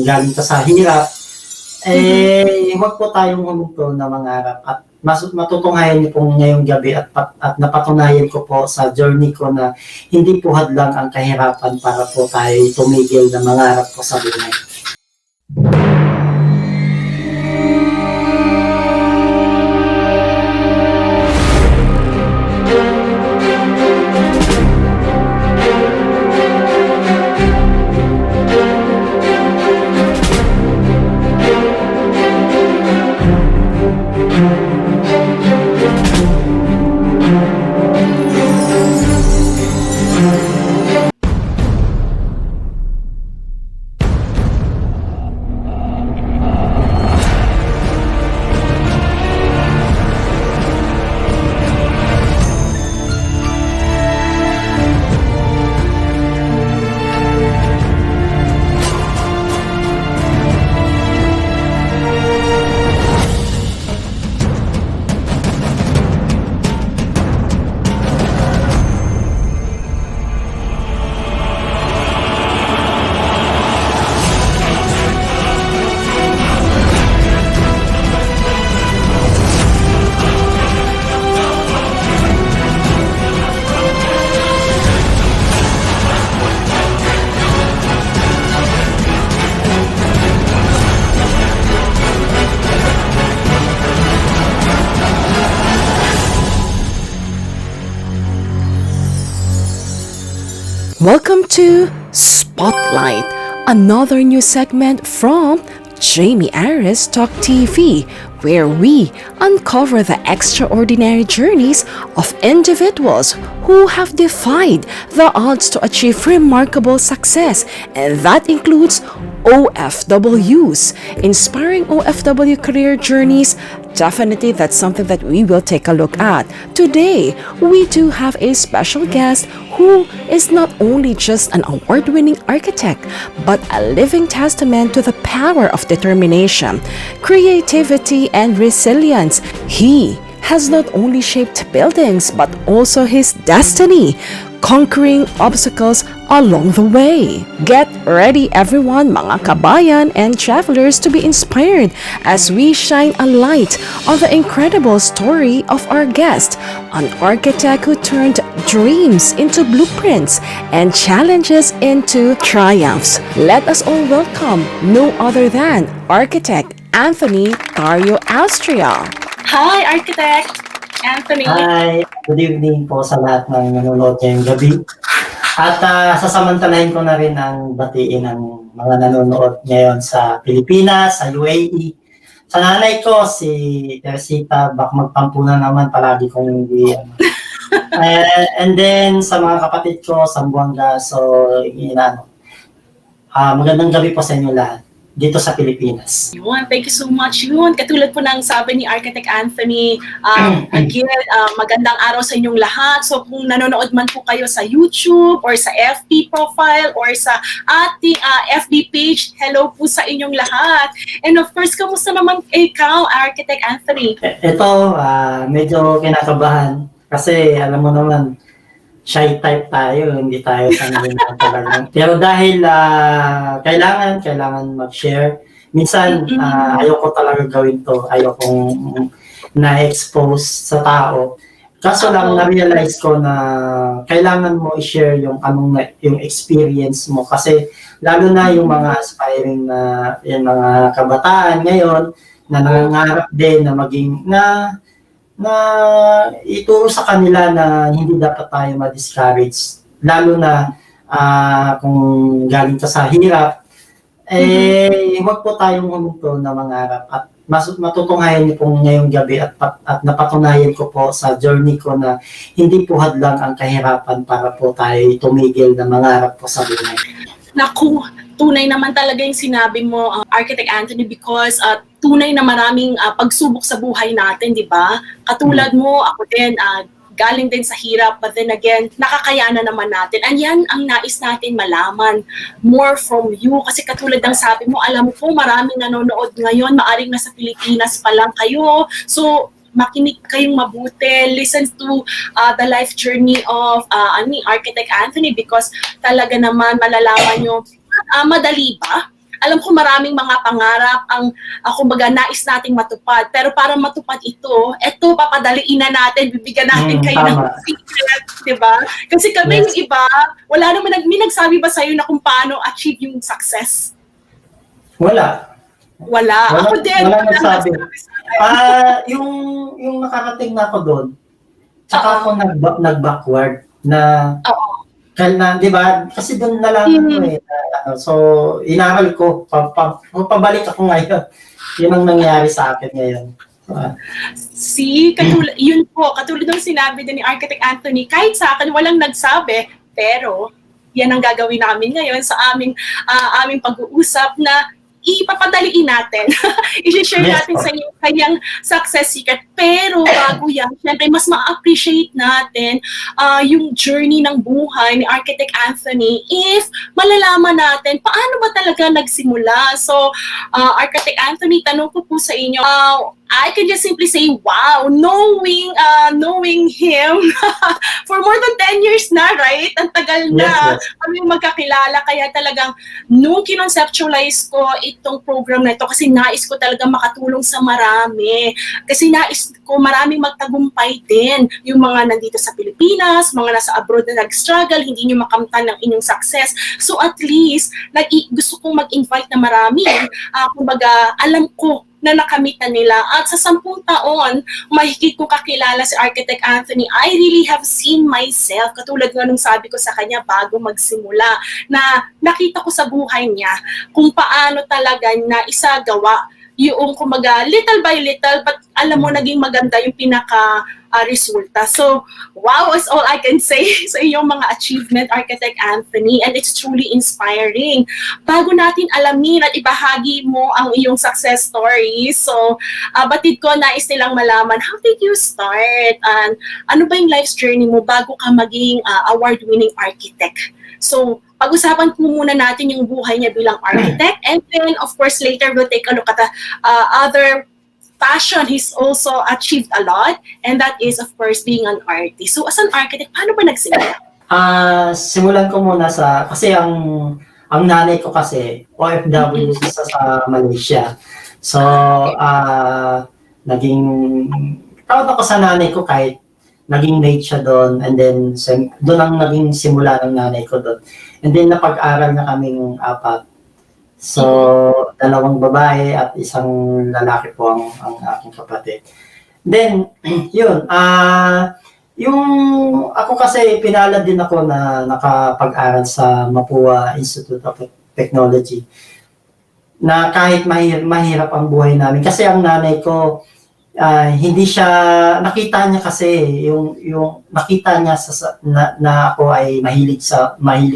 galing ka sa hirap, huwag po tayong huminto na mangarap at matutunghayan niyo po ngayong gabi at napatunayan ko po sa journey ko na hindi po hadlang ang kahirapan para po tayo tumigil na mangarap po sa buhay. Welcome to Spotlight, another new segment from Jamie Aris Talk TV, where we uncover the extraordinary journeys of individuals who have defied the odds to achieve remarkable success, and that includes OFWs. Inspiring OFW career journeys, definitely that's something that we will take a look at. Today, we do have a special guest who is not only just an award-winning architect, but a living testament to the power of determination, creativity, and resilience. He has not only shaped buildings, but also his destiny, conquering obstacles along the way. Get ready everyone, mga kabayan and travelers, to be inspired as we shine a light on the incredible story of our guest, an architect who turned dreams into blueprints and challenges into triumphs. Let us all welcome no other than architect Anthony Tario Austria. Hi, Architect Anthony. Hi, good evening po sa lahat ng nanonood ngayong gabi. At sasamantalahin ko na rin ang batiin ng mga nanonood ngayon sa Pilipinas, sa UAE. Sa nanay ko, si Teresita, baka magpampunan naman palagi kong hindi. And then sa mga kapatid ko sa Buanga, magandang gabi po sa inyo lahat dito sa Pilipinas. Yun, thank you so much. Yun, katulad po ng sabi ni Architect Anthony, again, magandang araw sa inyong lahat. So kung nanonood man po kayo sa YouTube or sa FB profile or sa ating FB page, hello po sa inyong lahat. And of course, kamusta naman ikaw, Architect Anthony? Ito, medyo kinakabahan kasi alam mo naman, shy type tayo, hindi tayo sanay na talaga. Pero dahil kailangan mag-share. Minsan, ayoko talaga gawin to. Ayokong na-expose sa tao. Kaso lang, na-realize ko na kailangan mo i-share yung experience mo. Kasi lalo na yung mga aspiring yung mga kabataan ngayon na nangangarap din na maging na ituro sa kanila na hindi dapat tayo ma-discourage. Lalo na kung galing ka sa hirap, huwag po tayong huminto na mangarap. At matutunghayan niyo po ngayong gabi at napatunayan ko po sa journey ko na hindi po hadlang ang kahirapan para po tayo tumigil na mangarap po sa buhay. Naku, tunay naman talaga yung sinabi mo, Architect Anthony, because tunay na maraming pagsubok sa buhay natin, di ba? Katulad mo, ako din, galing din sa hirap, but then again, nakakayanan naman natin. And yan ang nais natin malaman, more from you. Kasi katulad ng sabi mo, alam ko maraming nanonood ngayon, maaring nasa Pilipinas pa lang kayo. So, makinig kayong mabuti, listen to the life journey of Architect Anthony, because talaga naman malalaman nyo, madali ba? alam ko maraming mga pangarap ang kumbaga nais nating matupad. Pero para matupad ito papadaliin na natin, bibigyan natin kayo ng Tama. secret, di ba? Kasi kami Yes. yung iba, wala naman may nagsabi ba sa'yo na kung paano achieve yung success? Wala. Wala. Ako din. Wala nagsabi. sa akin. Yung nakarating na ako doon, tsaka ako nag-backward na Oo. di ba? Kasi doon na lang ako so, inaral ko. Pabalik ako ngayon. Yun ang nangyari sa akin ngayon. Katulad ng sinabi din ni Architect Anthony, kahit sa akin walang nagsabi, pero yan ang gagawin namin ngayon sa aming pag-uusap na ipapadaliin natin. I-share Yes, natin sa inyo kanyang success secret. Pero bago yan, syempre mas ma-appreciate natin yung journey ng buhay ni Architect Anthony if malalaman natin paano ba talaga nagsimula. So, Architect Anthony, tanong ko po sa inyo, I can just simply say, wow, knowing him for more than 10 years na, right? Ang tagal na kami magkakilala. Kaya talagang nung kinonceptualize ko itong program na ito, kasi nais ko talaga makatulong sa marami. Kasi nais ko maraming magtagumpay din. Yung mga nandito sa Pilipinas, mga nasa abroad na nag-struggle, hindi nyo makamtan ng inyong success. So at least, gusto kong mag-invite na marami. Kumbaga, alam ko na nakamit na nila. At sa 10 taon, mahigit kong kakilala si Architect Anthony, I really have seen myself, katulad nga nung sabi ko sa kanya bago magsimula, na nakita ko sa buhay niya kung paano talaga na isagawa yung kumbaga little by little, but alam mo naging maganda yung resulta. So, wow is all I can say sa iyong mga achievement, Architect Anthony, and it's truly inspiring. Bago natin alamin at ibahagi mo ang iyong success story, so batid ko nais nilang malaman, how did you start? And ano ba yung life's journey mo bago ka maging award-winning architect? So, pag-usapan po muna natin yung buhay niya bilang architect, and then, of course, later we'll take a look at the other passion he's also achieved a lot, and that is, of course, being an artist. So, as an architect, paano ba nagsimula? Simulan ko muna kasi ang nanay ko kasi, OFW sa Malaysia. So, naging, proud ako sa nanay ko kahit naging late siya doon, and then doon ang naging simula ng nanay ko doon. And then napag-aral na kaming 4. So, 2 babae at 1 lalaki po ang aking kapatid. Then, yun, yung ako kasi pinalad din ako na nakapag-aral sa Mapua Institute of Technology, na kahit mahirap ang buhay namin. Kasi ang nanay ko, hindi siya, nakita niya kasi, yung nakita niya na ako ay mahilig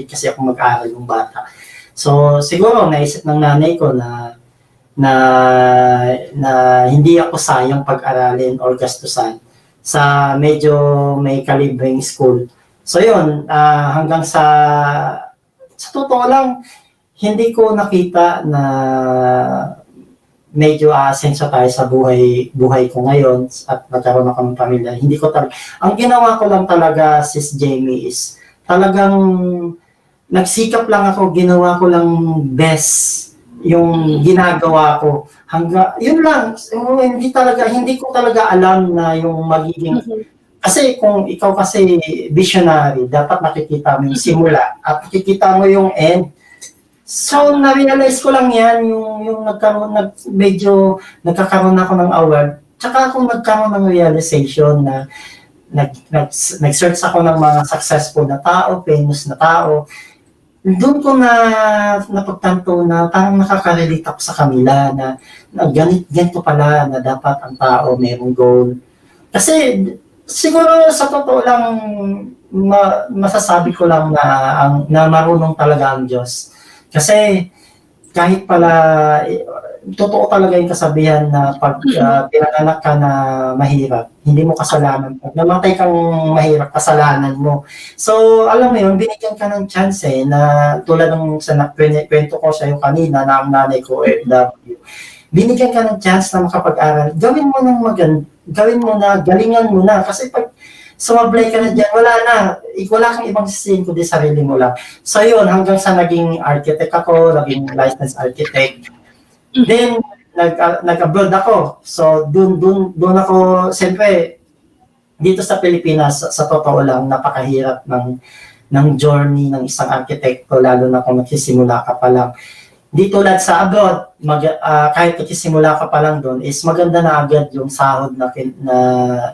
kasi ako mag-aral yung bata. So, siguro naisip ng nanay ko na hindi ako sayang pag-aralin or gastusan sa medyo may kalibreng school. So, yun, hanggang sa totoo lang, hindi ko nakita na medyo asenso tayo sa buhay ko ngayon at nagkaroon ako ng pamilya. Hindi ko talaga, ang ginawa ko lang talaga, Sis Jamie, is talagang nagsikap lang ako, ginawa ko lang best yung ginagawa ko. Yun lang, hindi ko talaga alam na yung magiging, kasi kung ikaw kasi visionary, dapat nakikita mo yung simula at nakikita mo yung end. So, na-realize ko lang yan, yung medyo nagkakaroon ako ng award. Tsaka ako nagkaroon ng realization na nag-search ako ng mga successful na tao, famous na tao. Doon ko napagtanto na parang nakaka-relate ako sa kanila na ganito pala na dapat ang tao mayroong goal. Kasi siguro sa totoo lang, masasabi ko lang na marunong talaga ang Diyos. Kasi kahit pala, totoo talaga yung kasabihan na pag pinanganak ka na mahirap, hindi mo kasalanan. Pag namatay kang mahirap, kasalanan mo. So, alam mo yun, binigyan ka ng chance na tulad ng kwento ko sa'yo kanina na ang nanay ko, OFW, binigyan ka ng chance na makapag-aral. Gawin mo na, galingan mo na. Kasi pag sumablay ka na dyan, wala kang ibang sisihin kundi sarili mo lang. So yun, hanggang sa naging architect ako, naging licensed architect. Then, nag-abroad ako. So, dun ako, siyempre, dito sa Pilipinas, sa totoo lang, napakahirap ng journey ng isang arkitekto, lalo na kung nagsisimula ka pa lang. Di tulad sa abroad, kahit nagsisimula ka pa lang doon, is maganda na agad yung sahod na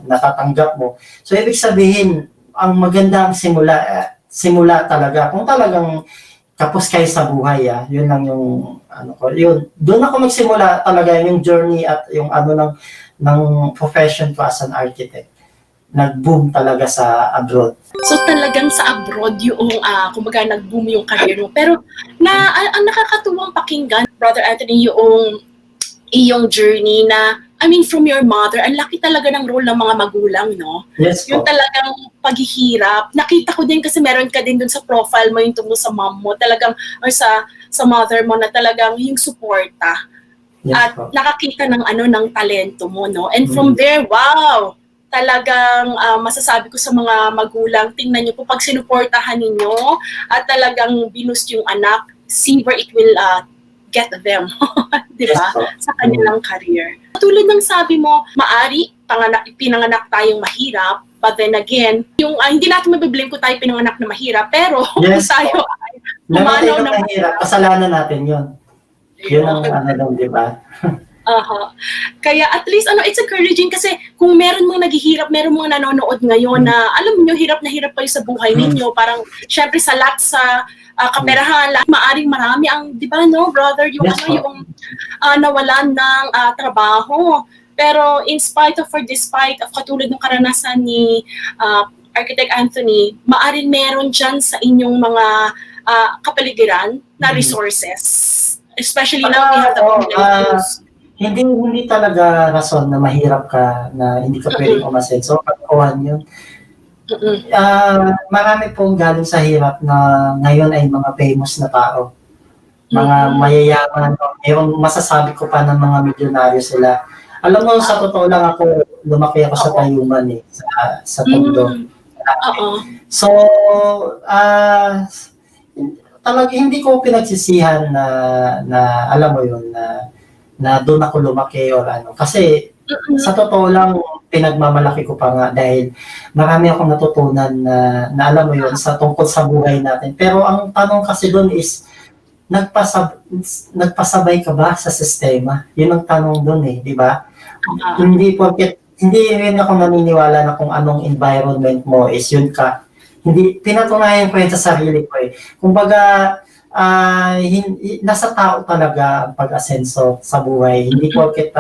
natatanggap mo. So, ibig sabihin, ang maganda ang simula talaga. Kung talagang tapos kayo sa buhay, yun lang yung yun. Doon ako magsimula talaga yung journey at yung ng profession ko as an architect. Nag-boom talaga sa abroad. So talagang sa abroad yung kumbaga nag-boom yung career mo. Pero ang nakakatuwang pakinggan, Brother Anthony, yung iyong journey na, I mean, from your mother, ang laki talaga ng role ng mga magulang, no? Yes po. Yung talagang paghihirap. Nakita ko din kasi meron ka din dun sa profile mo yung tungkol sa mom mo, talagang, or sa mother mo na talagang yung suporta. Yes At po. nakakita ng talento mo, no? And from there, wow! Talagang masasabi ko sa mga magulang, tingnan niyo po pag sinuportahan ninyo at talagang binoost yung anak, see where it will get them, di ba? Yes po. Sa kanilang career. Tulad ng sabi mo, maari pinanganak tayong mahirap, but then again, yung hindi natin mabiblame ko tayo pinanganak na mahirap, pero Yes kung tayo po. ay Namatay pumanaw ka na mahirap, kasalanan natin yun. Yun ang lang, di ba? Kaya at least it's encouraging kasi kung meron mga naghihirap, meron mga nanonood ngayon na alam niyo hirap na hirap kayo sa buhay ninyo, parang syempre sa lahat sa kaperahan, lahat maaring marami ang, 'di ba, no, brother, yung Yes, po. yung nawalan ng trabaho. Pero in spite of or despite of katulad ng karanasan ni Architect Anthony, maaring meron diyan sa inyong mga kapaligiran na resources. Especially now we have the online tools. Hindi talaga rason na mahirap ka na hindi ka pwedeng umasenso. Pagkuhan yun. Marami pong galing sa hirap na ngayon ay mga famous na tao. Mga mayayaman. Mayroong masasabi ko pa ng mga milyonaryo sila. Alam mo, sa totoo lang ako, lumaki ako sa Tayuman sa Tondo. So, talaga hindi ko pinagsisihan na alam mo yun, na doon ako lumaki or ano. Kasi sa totoo lang, pinagmamalaki ko pa nga dahil marami akong natutunan na alam mo yun, sa tungkol sa buhay natin. Pero ang tanong kasi doon is, nagpasabay ka ba sa sistema? Yun ang tanong doon di ba? Hindi rin ako naniniwala na kung anong environment mo is yun ka. Hindi, pinatunayan ko yun sa sarili ko Kumbaga, nasa tao talaga ang pag-asenso sa buhay. Hindi porket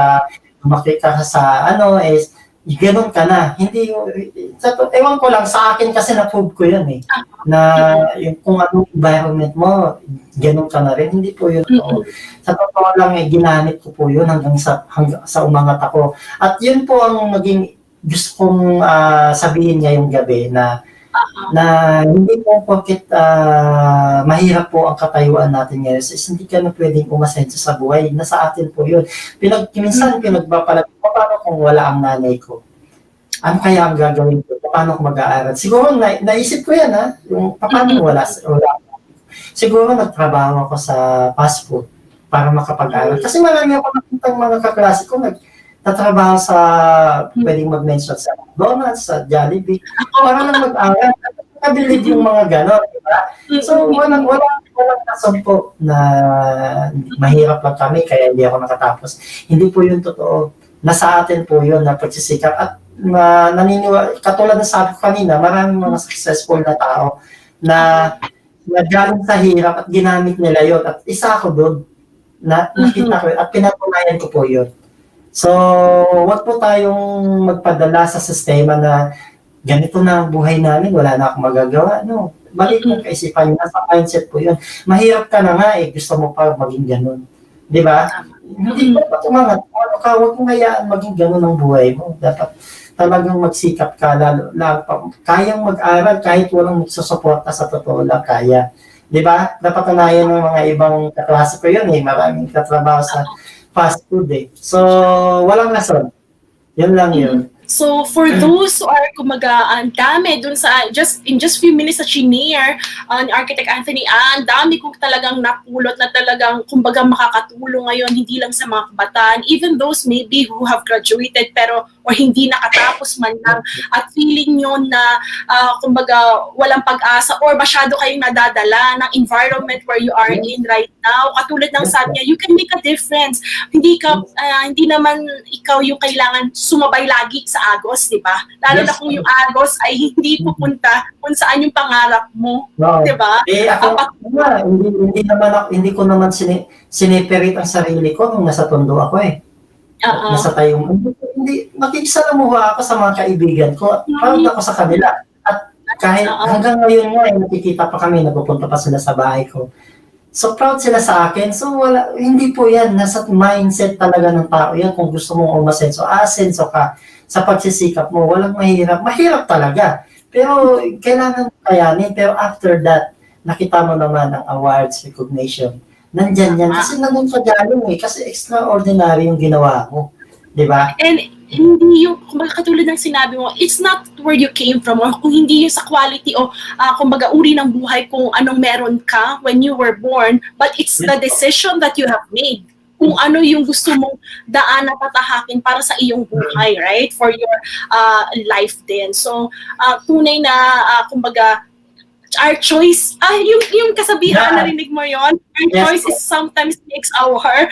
lumaki ka sa is ganun ka na. Hindi, ewan ko lang, sa akin kasi na-prove ko yun na yung, kung anong environment mo, ganun ka na rin. Hindi po yun. Sa totoo lang, ginamit ko po yun hanggang sa umangat ako. At yun po ang naging gusto kong sabihin ngayong gabi na hindi po porket mahirap po ang katayuan natin ngayon, hindi ka na pwedeng umasenso sa buhay. Nasa atin po yun. Minsan pinagbapalag, paano kung wala ang nanay ko? Ano kaya ang gagawin ko? Paano ko mag-aaral? Siguro naisip ko yan yung paano wala. Siguro nagtrabaho ako sa fast food para makapag-aaral. Kasi marami ako nakitang mga kaklase ko nagtatrabaho sa, pwedeng mag-mention sa McDonald's, sa Jollibee, para lang mag-aral. Nakabilib yung mga gano'n, di ba? So, walang rason po na mahirap lang kami, kaya hindi ako nakatapos. Hindi po yun totoo. Nasa atin po yun na pagsisikap. At naniniwala, katulad na sabi ko kanina, maraming mga successful na tao na galing sa hirap at ginamit nila yun. At isa ako doon, na nakita ko at pinatunayan ko po yun. So, wag po tayong magpadala sa sistema na ganito na ang buhay namin, wala na akong magagawa. No, balik mo kaisipan, nasa mindset po yun. Mahirap ka na nga gusto mo pa maging ganun. Di ba? Hindi po pa tumangat. Huwag mong hayaan maging ganun ang buhay mo. Dapat talagang magsikap ka, kayang mag-aral kahit walang magsusuporta sa totoo lang, kaya. Di ba? Napatunayan ng mga ibang kaklase ko yun maraming katrabaho sa fast food So, walang rason. Yun lang yun. So for those who are kumaga ang dami dun sa in just few minutes sa chinere ni Architect Anthony, ang dami kong talagang napulot na talagang kumbaga makakatulong ngayon hindi lang sa mga kabataan, even those maybe who have graduated pero or hindi nakatapos man lang at feeling nyo na kumbaga walang pag-asa or masyado kayong nadadala ng environment where you are in right now. Katulad ng sabi niya, you can make a difference. Hindi naman ikaw yung kailangan sumabay lagi sa agos, di ba? Lalo na kung yung agos ay hindi pupunta kung saan yung pangarap mo, No. di ba? Hindi ko naman sineperate ang sarili ko nung nasa Tondo ako eh. Nasa tayong, hindi, nakikisalamuha ako sa mga kaibigan ko at proud ako sa kanila. At kahit hanggang ngayon nga, nakikita pa kami, napupunta pa sila sa bahay ko. So proud sila sa akin. So hindi po yan, nasa mindset talaga ng tao yan. Kung gusto mong umasenso, asenso ka sa pagsisikap mo, walang mahirap. Mahirap talaga. Pero kailangan kayanin. Pero after that, nakita mo naman ang awards, recognition. Nandyan yan. Kasi nandun ka galing eh. Kasi extraordinary yung ginawa mo. Diba? And hindi yung, kumbaga katulad ng sinabi mo, it's not where you came from, or kung hindi yung sa quality o kumbaga uri ng buhay kung anong meron ka when you were born, but it's the decision that you have made. Kung ano yung gusto mong daan na patahakin para sa iyong buhay, right? For your life din. So, tunay na, kumbaga, our choice, yung kasabihan, narinig mo yon, our choice is sometimes makes our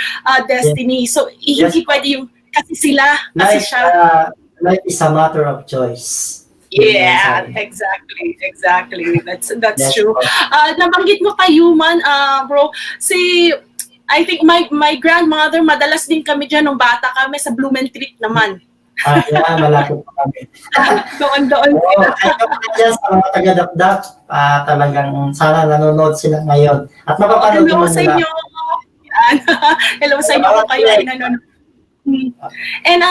destiny. So, hindi pwede yung kasi sila, kasi siya. Life is a matter of choice. Yeah, exactly. That's true. Nabanggit mo kay Human, bro. I think my grandmother, madalas din kami dyan nung bata kami sa Blumentritt naman. Malapit pa kami. Doon. Dyan sa mga taga-Dapdap, talagang sana nanonood sila ngayon. At mapapanood hello naman sa nila. inyo. Hello sa inyo kung kayo ay nanonood. And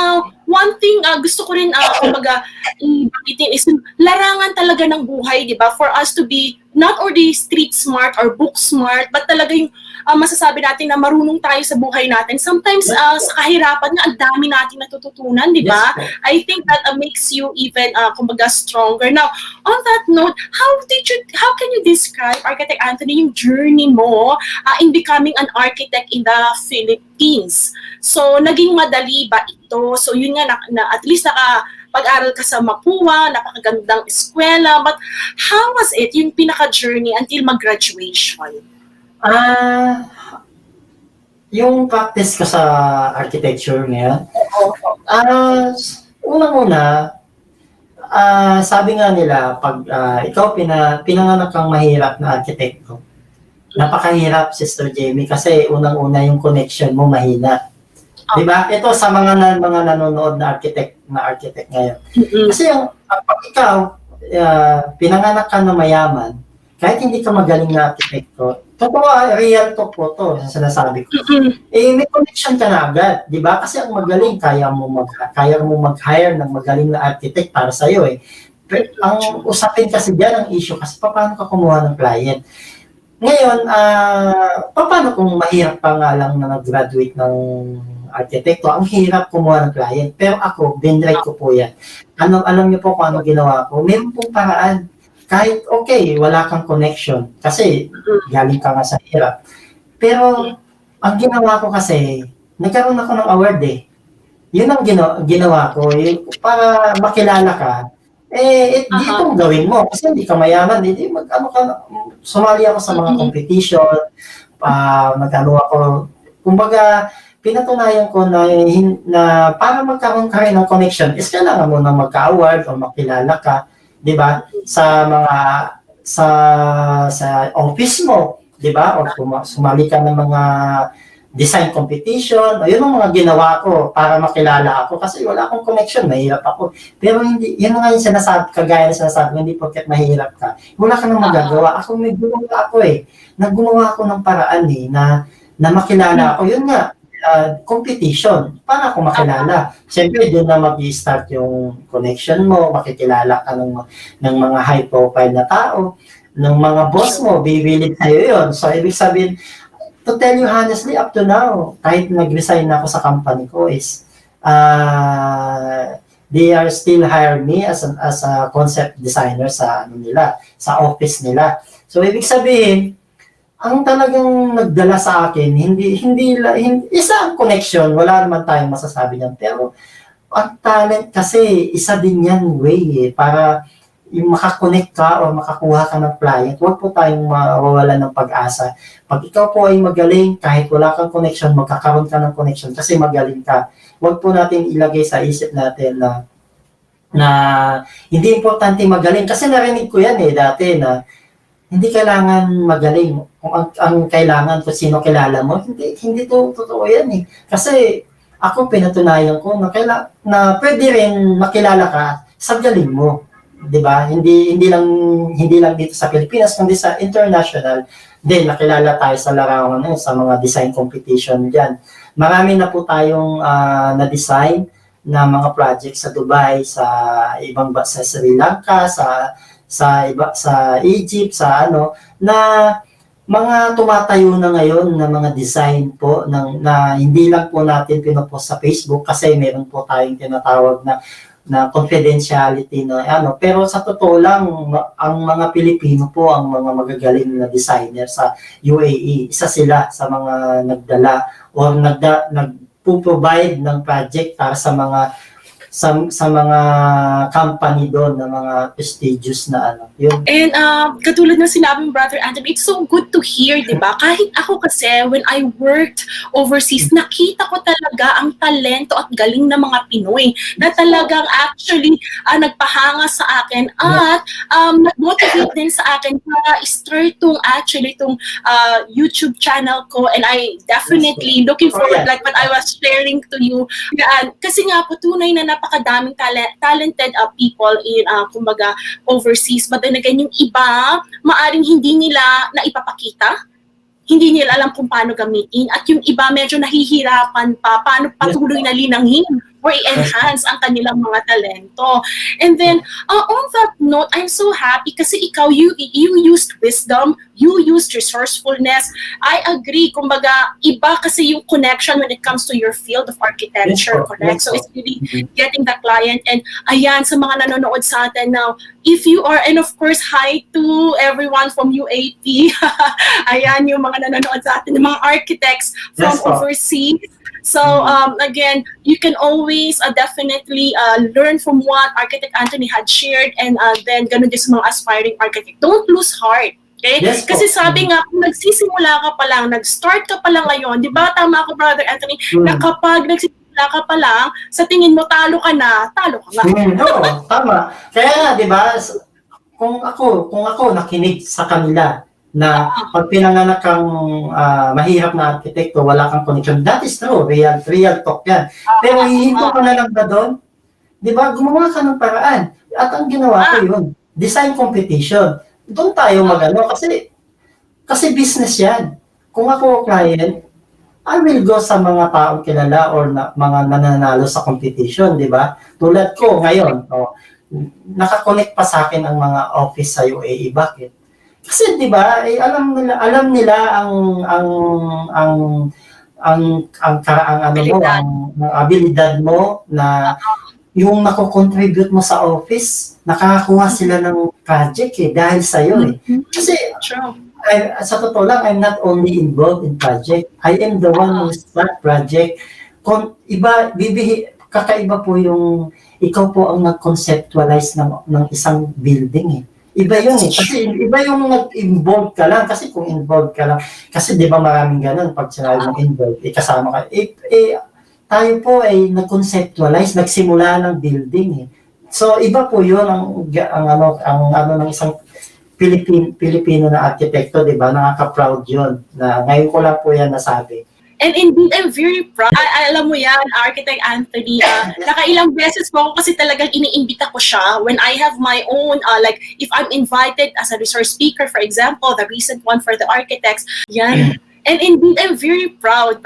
one thing gusto ko rin kumbaga ibagitin is larangan talaga ng buhay, di ba? For us to be not only street smart or book smart, but talaga yung masasabi natin na marunong tayo sa buhay natin. Sometimes sa kahirapan nga, ang dami natin natututunan, di ba? Yes, I think that makes you even kumbaga stronger. Now, on that note, how can you describe, Architect Anthony, yung journey mo in becoming an architect in the Philippines? So, naging madali ba ito? So, yun nga, at least pag-aral ka sa Mapua, napakagandang eskwela, but how was it, yung pinaka-journey until mag-graduation? Yung practice ko sa architecture ngayon, unang-una, sabi nga nila, pag ikaw pinanganak kang mahirap na arkitekto, napakahirap, Sister Jamie, kasi unang-una yung connection mo mahina. Diba? Ito sa mga nanonood na architect ngayon. Kasi yung pag ikaw pinanganak ka na mayaman, kahit hindi ka magaling na arkitekto, totoo, real talk po to, sinasabi ko. May connection ka na agad, di ba? Kasi ang magaling, kaya mo mag-hire ng magaling na architect para sa iyo eh. Pero, ang usapin kasi diyan ang issue kasi paano ka kumuha ng client. Ngayon, paano kung mahirap pa nga lang na nag-graduate ng arkitekto, ang hirap kumuha ng client. Pero ako, binride ko po yan. Alam niyo po kung ano ginawa ko? Meron pong paraan. Kahit wala kang connection. Kasi galing ka nga sa hirap. Pero ang ginawa ko kasi, nagkaroon ako ng award eh. Yun ang ginawa ko. Para makilala ka, itong gawin mo. Kasi hindi ka mayaman. Sumali ako sa mga competition. Kumbaga, pinatunayan ko na para magkaroon ka rin ng connection is kailangan mo na magka-award o makilala ka, 'di ba? Sa office mo, 'di ba? O sumali ka ng mga design competition, ayun ang mga ginawa ko para makilala ako kasi wala akong connection, mahirap ako. Pero hindi, yun nga yung sinasabi, kagaya na sinasabi, hindi porket mahirap ka, wala ka nang magagawa. Ako may gumawa ako naggumawa ako ng paraan na makilala ako. Yun nga, competition para ako makilala. Siyempre, doon na mag-i-start yung connection mo, makikilala ka ng mga high-profile na tao, ng mga boss mo, bibilig sa'yo yun. So, ibig sabihin, to tell you honestly, up to now, kahit nag-resign na ako sa company ko is, they are still hire me as a concept designer sa ano nila, sa office nila. So ibig sabihin, ang talagang nagdala sa akin, hindi isa ang connection, wala naman tayong masasabi niyan. Pero ang talent kasi, isa din yan way para yung makakonect ka o makakuha ka ng client, huwag po tayong mawawalan ng pag-asa. Pag ikaw po ay magaling, kahit wala kang connection, magkakaroon ka ng connection kasi magaling ka. Huwag po natin ilagay sa isip natin na hindi importante magaling. Kasi narinig ko yan dati na hindi kailangan magaling. Kung ang kailangan kung sino kilala mo, hindi to totoo yan Kasi ako pinatunayan ko na pwede rin makilala ka sa galing mo. 'Di ba? Hindi lang dito sa Pilipinas kundi sa international. Then nakilala tayo sa larawan sa mga design competition diyan. Marami na po tayong na-design na mga project sa Dubai, sa ibang sa Sri Lanka, sa Egypt, na mga tumatayo na ngayon na mga design po na hindi lang po natin pinopost sa Facebook kasi meron po tayong tinatawag na confidentiality pero sa totoo lang ang mga Pilipino po ang mga magagaling na designer sa UAE. Isa sila sa mga nagdala o nagpo-provide ng project para sa mga company doon na mga prestigious na yun. And katulad ng sinabi ng Brother Anthony, it's so good to hear, di ba? Kahit ako kasi, when I worked overseas, nakita ko talaga ang talento at galing ng mga Pinoy na talagang actually nagpahanga sa akin at nag-motivate din sa akin para start itong YouTube channel ko, and I definitely looking forward like what I was sharing to you. Kasi nga po, tunay na napakadaming talented people in kumbaga overseas, but then again yung iba maaring hindi nila na ipapakita, hindi nila alam kung paano gamitin, at yung iba medyo nahihirapan pa paano patuloy na linangin or i-enhance ang kanilang mga talento. And then on that note, I'm so happy kasi ikaw you used wisdom, you used resourcefulness. I agree, kumbaga iba kasi yung connection when it comes to your field of architecture, correct? So it's really getting the client. And ayan, sa mga nanonood sa atin now, if you are, and of course hi to everyone from UAP, ayan yung mga nanonood sa atin, yung mga architects from overseas. So again, you can always definitely learn from what Architect Anthony had shared, and then ganun din sa mga aspiring architect. Don't lose heart. Okay? Yes, kasi sabi nga, kung nagsisimula ka pa lang, nag-start ka pa lang ngayon, di ba tama ako, Brother Anthony, na kapag nagsisimula ka pa lang, sa tingin mo talo ka nga. Oo, tama. Kaya nga, di ba, kung ako nakinig sa kanila, na pag pinanganak kang mahirap na arkitekto, wala kang connection. That is true, real talk yan. Pero hihinto ka na lang ba doon? Di ba? Gumawa ka ng paraan. At ang ginawa ko yun, design competition. Doon tayo kasi business yan. Kung ako client, I will go sa mga taong kilala or mga nananalo sa competition, di ba? Tulad ko ngayon, nakakonect pa sa akin ang mga office sa UAE. Bakit? Kasi 'di ba, alam nila ang abilidad mo na yung nako-contribute mo sa office, nakakakuha sila ng project dahil sa iyo Kasi sa totoo lang, I'm not only involved in project, I am the one who start project. Kakaiba po yung ikaw po ang nag-conceptualize ng isang building Iba yun Kasi iba yung nag-involve ka lang. Kasi kung involved ka lang, kasi di ba maraming ganun, pag sinabi mong involved, kasama ka. Tayo po ay nag-conceptualize, nagsimula ng building So iba po yun ang ng isang Pilipino na arkitekto, di ba? Nakaka-proud yun. Na ngayon ko lang po yan nasabi. And indeed, I'm very proud. Alam mo yan, Architect Anthony, nakailang beses po ako kasi talagang iniimbita ko siya when I have my own, like if I'm invited as a resource speaker, for example, the recent one for the architects, yan. And indeed, I'm very proud.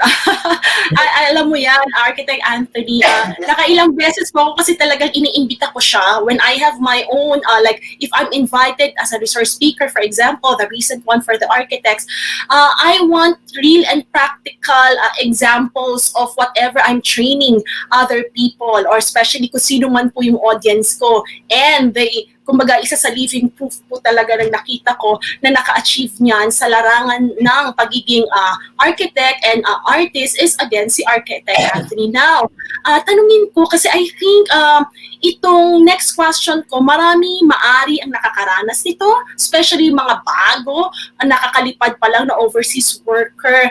Alam mo yan, Architect Anthony, nakailang beses po ako kasi talagang iniimbita ko siya when I have my own, like if I'm invited as a resource speaker, for example, the recent one for the architects, I want real and practical examples of whatever I'm training other people, or especially kung sino man po yung audience ko. And kumbaga, isa sa living proof po talaga ng nakita ko na naka-achieve niyan sa larangan ng pagiging architect and artist is again si Architect Anthony. Now, tanungin ko kasi I think itong next question ko, marami maari ang nakakaranas nito, especially mga bago, nakakalipad pa lang na overseas worker,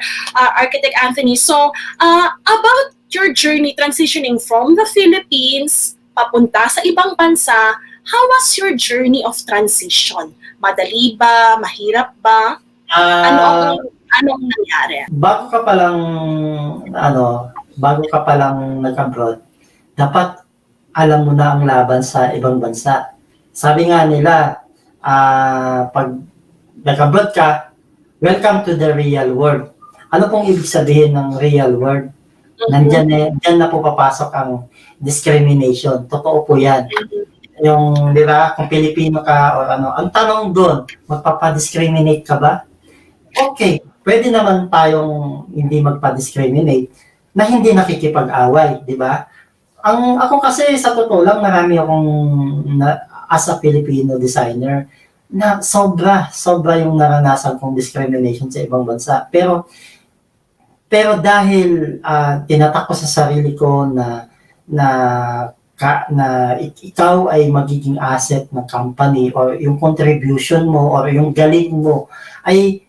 Architect Anthony. So, about your journey transitioning from the Philippines papunta sa ibang bansa, how was your journey of transition? Madali ba? Mahirap ba? Anong nangyari? Bago ka pa lang nag-abroad, dapat alam mo na ang laban sa ibang bansa. Sabi nga nila, pag nag-abroad ka, welcome to the real world. Ano pong ibig sabihin ng real world? Nandyan na po papasok ang discrimination. Totoo po yan. Yung, di ba, kung Pilipino ka o ano, ang tanong doon, magpapadiscriminate ka ba? Okay, pwede naman tayong hindi magpa-discriminate na hindi nakikipag-away, di ba? Ako kasi sa totoo lang, marami akong as a Filipino designer na sobra yung naranasan kong discrimination sa ibang bansa. Pero dahil tinatak ko sa sarili ko na ikaw ay magiging asset ng company or yung contribution mo or yung galing mo ay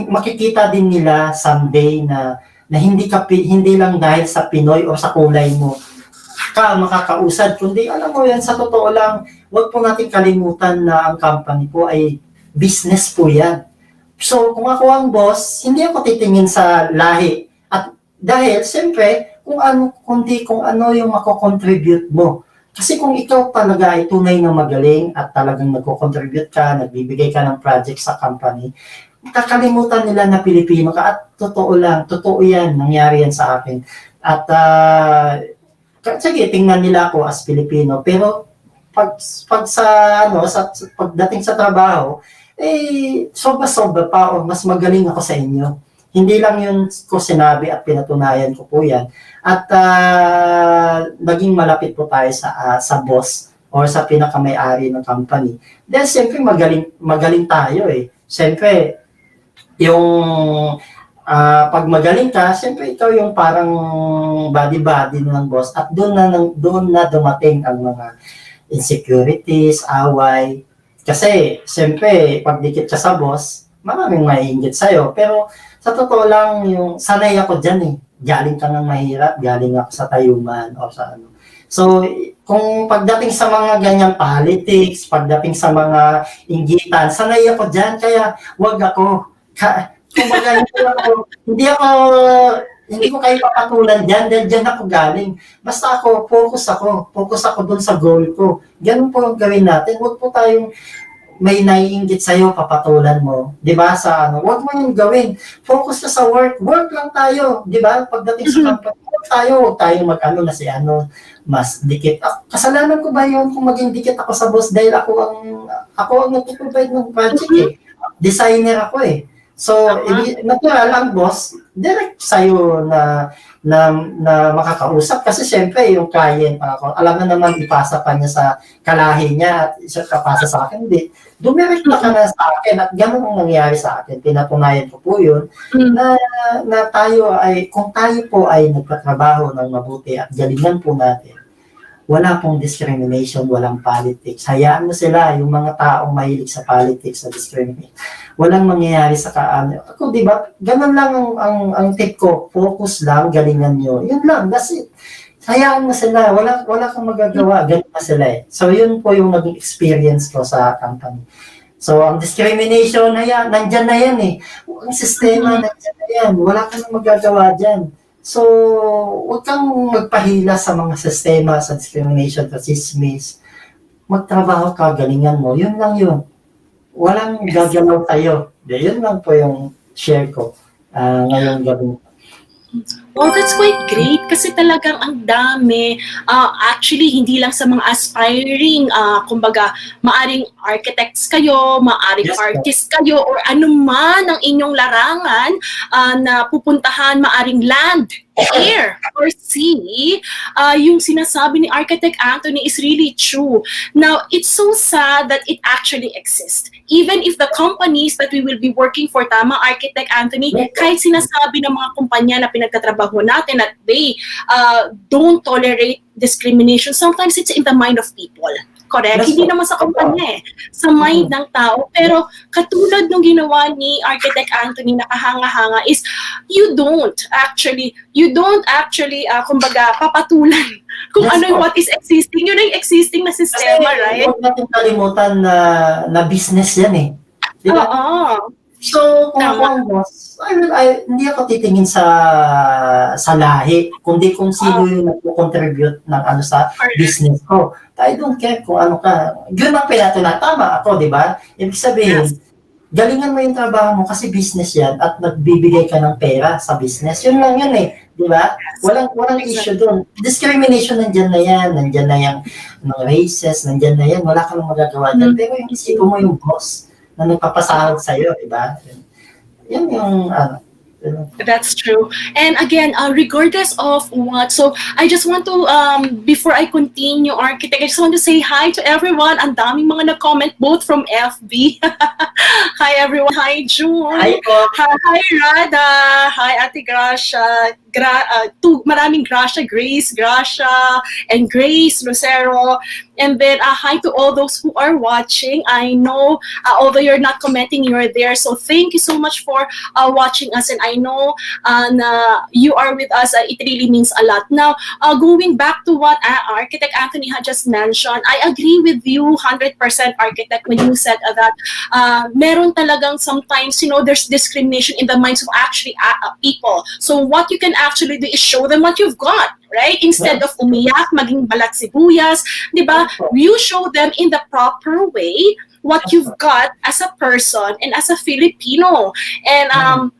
makikita din nila someday na hindi lang dahil sa Pinoy o sa kulay mo ka makakausad, kundi alam mo yan, sa totoo lang, wag po natin kalimutan na ang company po ay business po yan. So kung ako ang boss, hindi ako titingin sa lahi, at dahil siyempre kung ano yung mako-contribute mo. Kasi kung ikaw talaga ay tunay na magaling at talagang nagko-contribute ka, nagbibigay ka ng project sa company, kakalimutan nila na Pilipino ka, at totoo yan, nangyari yan sa akin. At sige, tingnan nila ako as Pilipino, pero pagdating sa trabaho, sobra pa o mas magaling ako sa inyo. Hindi lang yun ko sinabi at pinatunayan ko po yan. At naging malapit po tayo sa boss or sa pinakamay-ari ng company. Then, siyempre, magaling tayo eh. Siyempre, yung pag magaling ka, siyempre, ikaw yung parang body-body ng boss. At doon na dumating ang mga insecurities, away. Kasi, siyempre, pag dikit ka sa boss, maraming maiinggit sa'yo. Pero, sa totoo lang, yung sanay ako dyan eh. Galing ka ng mahirap, galing ako sa tayuman o sa ano. So, kung pagdating sa mga ganyang politics, pagdating sa mga inggitan, sanay ako dyan, kaya wag ako. Kumbaga, hindi ko kayo papatulan dyan, dahil dyan ako galing. Basta focus ako dun sa goal ko. Ganun po ang gawin natin. Huwag po tayong may naiinggit sa'yo, papatulan mo. Di ba? Huwag mo yung gawin. Focus ka sa work. Work lang tayo. Di ba? Pagdating sa company, huwag tayo mag-ano na si mas dikit. Kasalanan ko ba yun kung maging dikit ako sa boss dahil ako ang nagpo-provide ng project eh. Designer ako eh. So, natural ang boss, direct sa'yo na makakausap. Kasi syempre, yung client, alam na naman, ipasa pa niya sa kalahi niya at kapasa sa akin. Hindi. Dumirekta ka na sa akin at gano'n ang nangyari sa akin. Pinatunayan ko po yun na kung tayo po ay nagtatrabaho ng mabuti at galingan po natin, wala pong discrimination, walang politics. Hayaan mo sila, yung mga taong mahilig sa politics, sa discrimination. Walang mangyayari sa Ako, di ba? Ganun lang ang tip ko. Focus lang, galingan nyo. Yun lang, that's it. Hayaan mo sila, wala kang magagawa. Ganun na sila eh. So, yun po yung naging experience ko sa company. So, ang discrimination, nandyan na yan eh. Ang sistema, nandyan na yan. Wala kang magagawa dyan. So, huwag kang magpahila sa mga sistema, sa discrimination, sa chismis. Magtrabaho ka, galingan mo. Yun lang yun. Walang gagalaw tayo. Yun lang po yung share ko ngayong gabi. Well, that's quite great kasi talagang ang dami. Actually, hindi lang sa mga aspiring, kumbaga, maaring architects kayo, maaring Yes, artist kayo, or anuman ang inyong larangan na pupuntahan, maaring land, air, or sea. Yung sinasabi ni Architect Anthony is really true. Now, it's so sad that it actually exists. Even if the companies that we will be working for, tama, Architect Anthony, kahit sinasabi ng mga kumpanya na pinagtatrabaho natin that they don't tolerate discrimination, sometimes it's in the mind of people. Correct? Yes, Hindi naman sa kumpanya sa mind ng tao. Pero katulad nung ginawa ni Architect Anthony na kahanga-hanga is you don't actually, kumbaga, papatulan kung Yes, ano yung what is existing. Yun ang existing na sistema, right? Huwag natin kalimutan na business yan eh. Di ba? Oo. So, kung ako Tama. ang boss, hindi ako titingin sa lahi, kundi kung sino yung nagpo-contribute ng sa business ko. I don't care kung ano ka. Yun ang tama ako, di ba? Ibig sabihin, Yes. galingan mo yung trabaho mo kasi business yan at nagbibigay ka ng pera sa business. Yun lang yun eh. Di ba? Walang issue doon. Discrimination nandyan na yan. Nandyan na yung races. Nandyan na yan. Wala ka lang magagawa dyan. Pero yung isipin mo yung boss na nagpapasahod sa'yo, di ba? Yan yung That's true. And again, regardless of what, so I just want to, before I continue, Architect, I just want to say hi to everyone. Ang daming mga nag-comment, both from FB. Hi everyone. Hi June. Hi po. Hi Rada. Hi Ate Gracia. Maraming Gracia, Grace, and Grace Lucero. And then hi to all those who are watching. I know, although you're not commenting, you're there. So thank you so much for watching us. And I know na you are with us. It really means a lot. Now, going back to what Architect Anthony had just mentioned, I agree with you 100%, Architect, when you said that meron talagang sometimes, there's discrimination in the minds of actually people. So what you can actually do is show them what you've got, right? Instead of umiyak, maging balat sibuyas, di ba? You show them in the proper way what you've got as a person and as a Filipino. And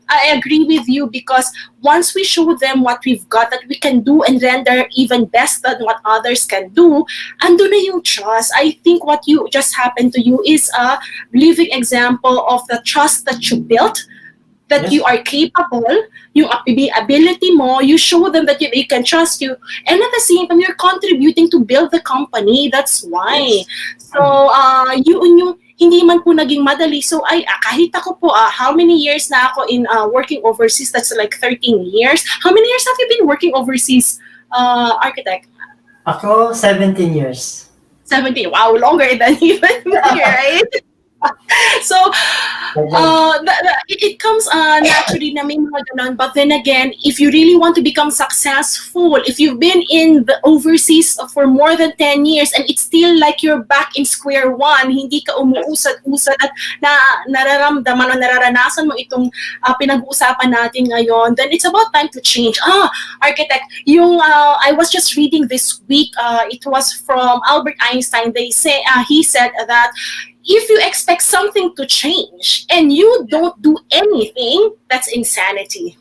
I agree with you because once we show them what we've got that we can do and render even best than what others can do, ando na yung trust. I think what you just happened to you is a living example of the trust that you built, that you are capable, yung ability mo, you show them that they can trust you, and at the same time, you're contributing to build the company. That's why. So, yun yung hindi man po naging madali. So, kahit ako po, how many years na ako in working overseas? That's like 13 years. How many years have you been working overseas, Architect? Ako, 17 years. 17. Wow, longer than even me, right? So, it comes naturally na may mga ganun. But then again, if you really want to become successful, if you've been in the overseas for more than 10 years and it's still like you're back in square one, hindi ka umuusad-usad at nararamdaman o nararanasan mo itong pinag-uusapan natin ngayon, then it's about time to change. Architect, yung I was just reading this week, it was from Albert Einstein. He said that if you expect something to change and you don't do anything, that's insanity.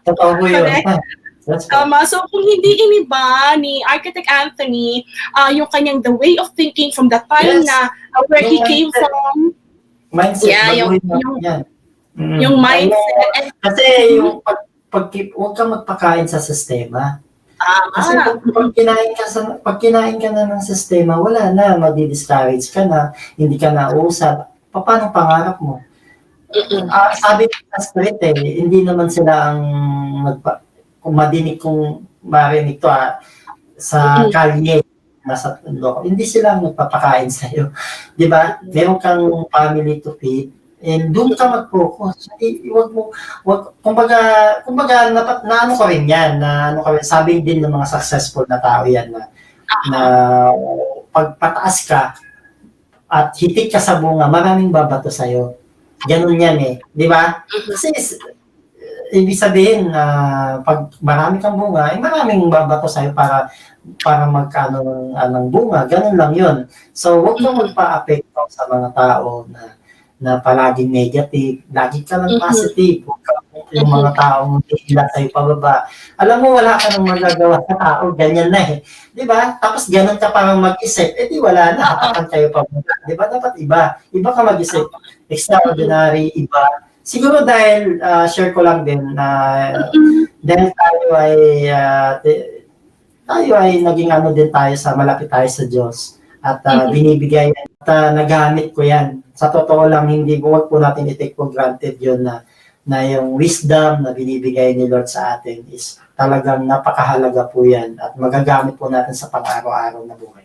Totoo po yun. So kung hindi iniba ni Architect Anthony, yung kanyang the way of thinking from the time na where he came from, mindset, yung mindset. And, kasi yung huwag kang magpakain sa sistema. Kasi pag kinain ka na ng sistema, wala na, madi-discourage ka na, hindi ka na usap. Paano pangarap mo? Sabi ng street hindi naman sila ang kung marinig to sa kalye, nasa loko, hindi sila ang magpapakain sa'yo. Di ba? Meron kang family to feed, and doon ka mag-focus. Kumbaga, naano ko rin yan, sabi din ng mga successful na tao yan, na pagpataas ka, at hitik ka sa bunga, maraming babato sa'yo. Ganun yan di ba? Kasi, ibig sabihin, pag marami kang bunga, maraming babato sa'yo para magkano ng bunga. Ganun lang yun. So, huwag kang magpa-apekto sa mga tao na palaging negative, lagi ka lang Mhm. positive, huwag ka yung mga taong hihila sa'yo pababa. Alam mo, wala ka nang magagawa sa tao, ganyan na eh. Di ba? Tapos ganun ka parang mag-isip, di wala na, hatakan kayo pababa. Di ba? Dapat iba. Iba ka mag-isip. Extraordinary, iba. Siguro dahil, share ko lang din na dahil tayo ay naging ano din tayo malapit tayo sa Diyos. At binibigay at nagamit ko yan. Sa totoo lang, huwag po natin i-take for granted yun na yung wisdom na binibigay ni Lord sa atin is talagang napakahalaga po yan at magagamit po natin sa pang-araw-araw na buhay.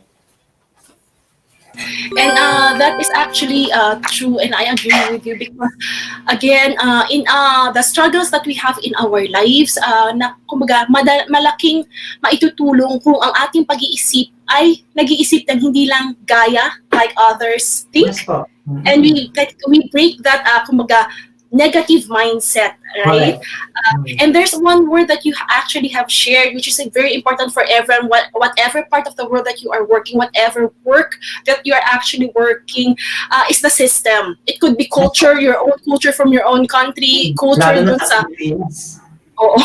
And that is actually true, and I agree with you because, again, in the struggles that we have in our lives, na kumbaga malaking maitutulong kung ang ating pag-iisip ay nag-iisip ng hindi lang gaya like others think, Yes po. and we break that kumbaga negative mindset, right? And there's one word that you actually have shared, which is very important for everyone, whatever part of the world that you are working, whatever work that you are actually working, is the system. It could be culture, your own culture from your own country, culture Lalo na dun sa sa... Pilipinas. Oo.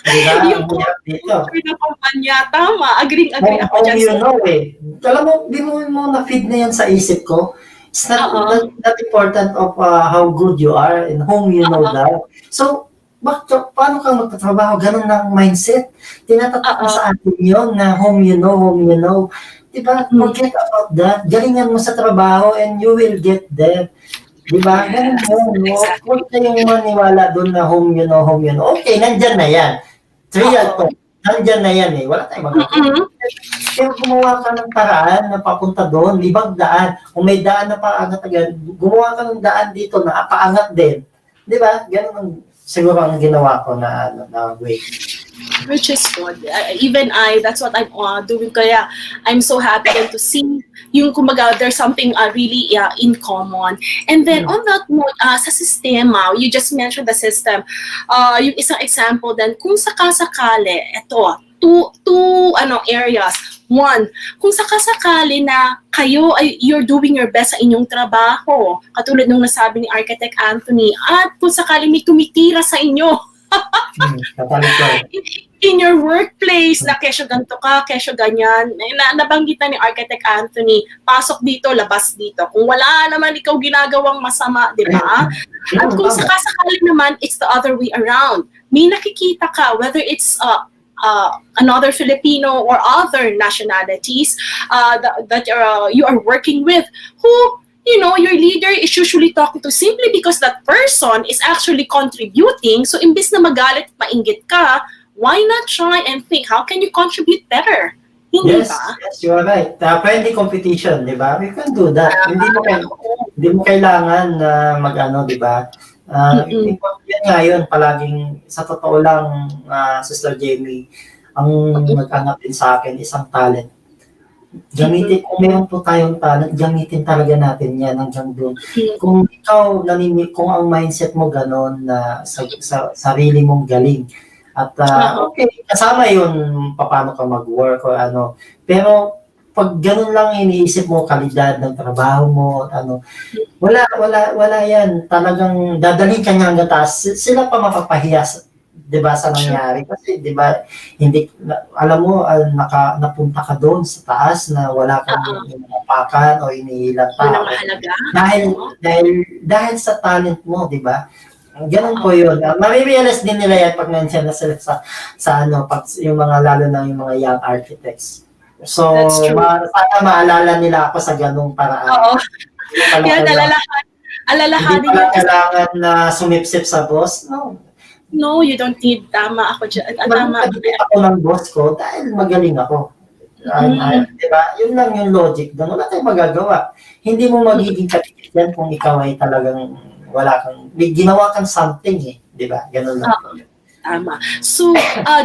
Diba? Yung Ang hirap dito. culture ng kumpanya, tama. Agree ako dyan. You know eh. Alam mo, di mo na-feed na yan sa isip ko. It's not important of how good you are and whom you know that. So, paano ka magtatrabaho? Ganun ang mindset. Tinatatak mo sa atin yun na whom you know. Diba? Forget about that. Galingan mo sa trabaho and you will get there. Diba? Ganun yun. Huwag kayong maniwala doon na whom you know. Okay, nandyan na yan. Real to. Nandyan na yan eh. Wala tayong magagawa. Pero gumawa ka ng paraan na papunta doon, libang daan. Kung may daan na paangat agad, gumawa ka ng daan dito na paangat din. Di ba? Ganun ang siguro ang ginawa ko na way. Which is good. Even that's what I'm doing. Kaya I'm so happy then to see yung kumbaga there's something really in common. And then on that note, sa sistema, you just mentioned the system. Yung isang example then, kung sakasakali, two areas. One, kung sakasakali na you're doing your best sa inyong trabaho, katulad nung nasabi ni Architect Anthony, at kung sakali may tumitira sa inyo, in your workplace, na kesyo ganito ka, kesyo ganyan, nabanggit na ni Architect Anthony, pasok dito, labas dito. Kung wala naman ikaw ginagawang masama, di ba? At kung sakasakali naman, it's the other way around. May nakikita ka, whether it's another Filipino or other nationalities that you are working with, who your leader is usually talking to simply because that person is actually contributing. So, imbis na magalit, mainggit ka, why not try and think, how can you contribute better? Hindi ba? Yes, you are right. Friendly competition, di ba? We can do that. Hindi mo kailangan mag-ano, di ba? Yan nga yun, palaging, sa totoo lang, Sister Jamie, ang nag-anap din sa akin, isang talent. Gamitin, kung meron po tayong talent, gamitin talaga natin yan hanggang doon. Kung ikaw, kung ang mindset mo gano'n na sa sarili mong galing, at okay, kasama yun paano ka mag-work o ano. Pero pag gano'n lang iniisip mo, kalidad ng trabaho mo, wala yan. Talagang dadaling ka nga hanggang taas. Sila pa mapapahiya, di ba, sa nangyari. Kasi, di ba, hindi, alam mo, napunta ka doon sa taas na wala kang inapakan o inihilang tao. Dahil sa talent mo, di ba? Ganun po yun. Marirealize din nila yan pag nandiyan na sila sa pag, yung mga, lalo na yung mga young architects. So, sana maalala nila ako sa ganung paraan. Oo. Yan, alalahanin hindi pala kailangan na sumipsip sa boss. No, you don't need. Tama ako dyan. Tama. Ako ng boss ko dahil magaling ako. Diba? Yun lang yung logic doon. Wala tayong magagawa. Hindi mo magiging kapitid yan kung ikaw ay talagang ginawa kang something eh. Diba? Ganun lang. Tama. So,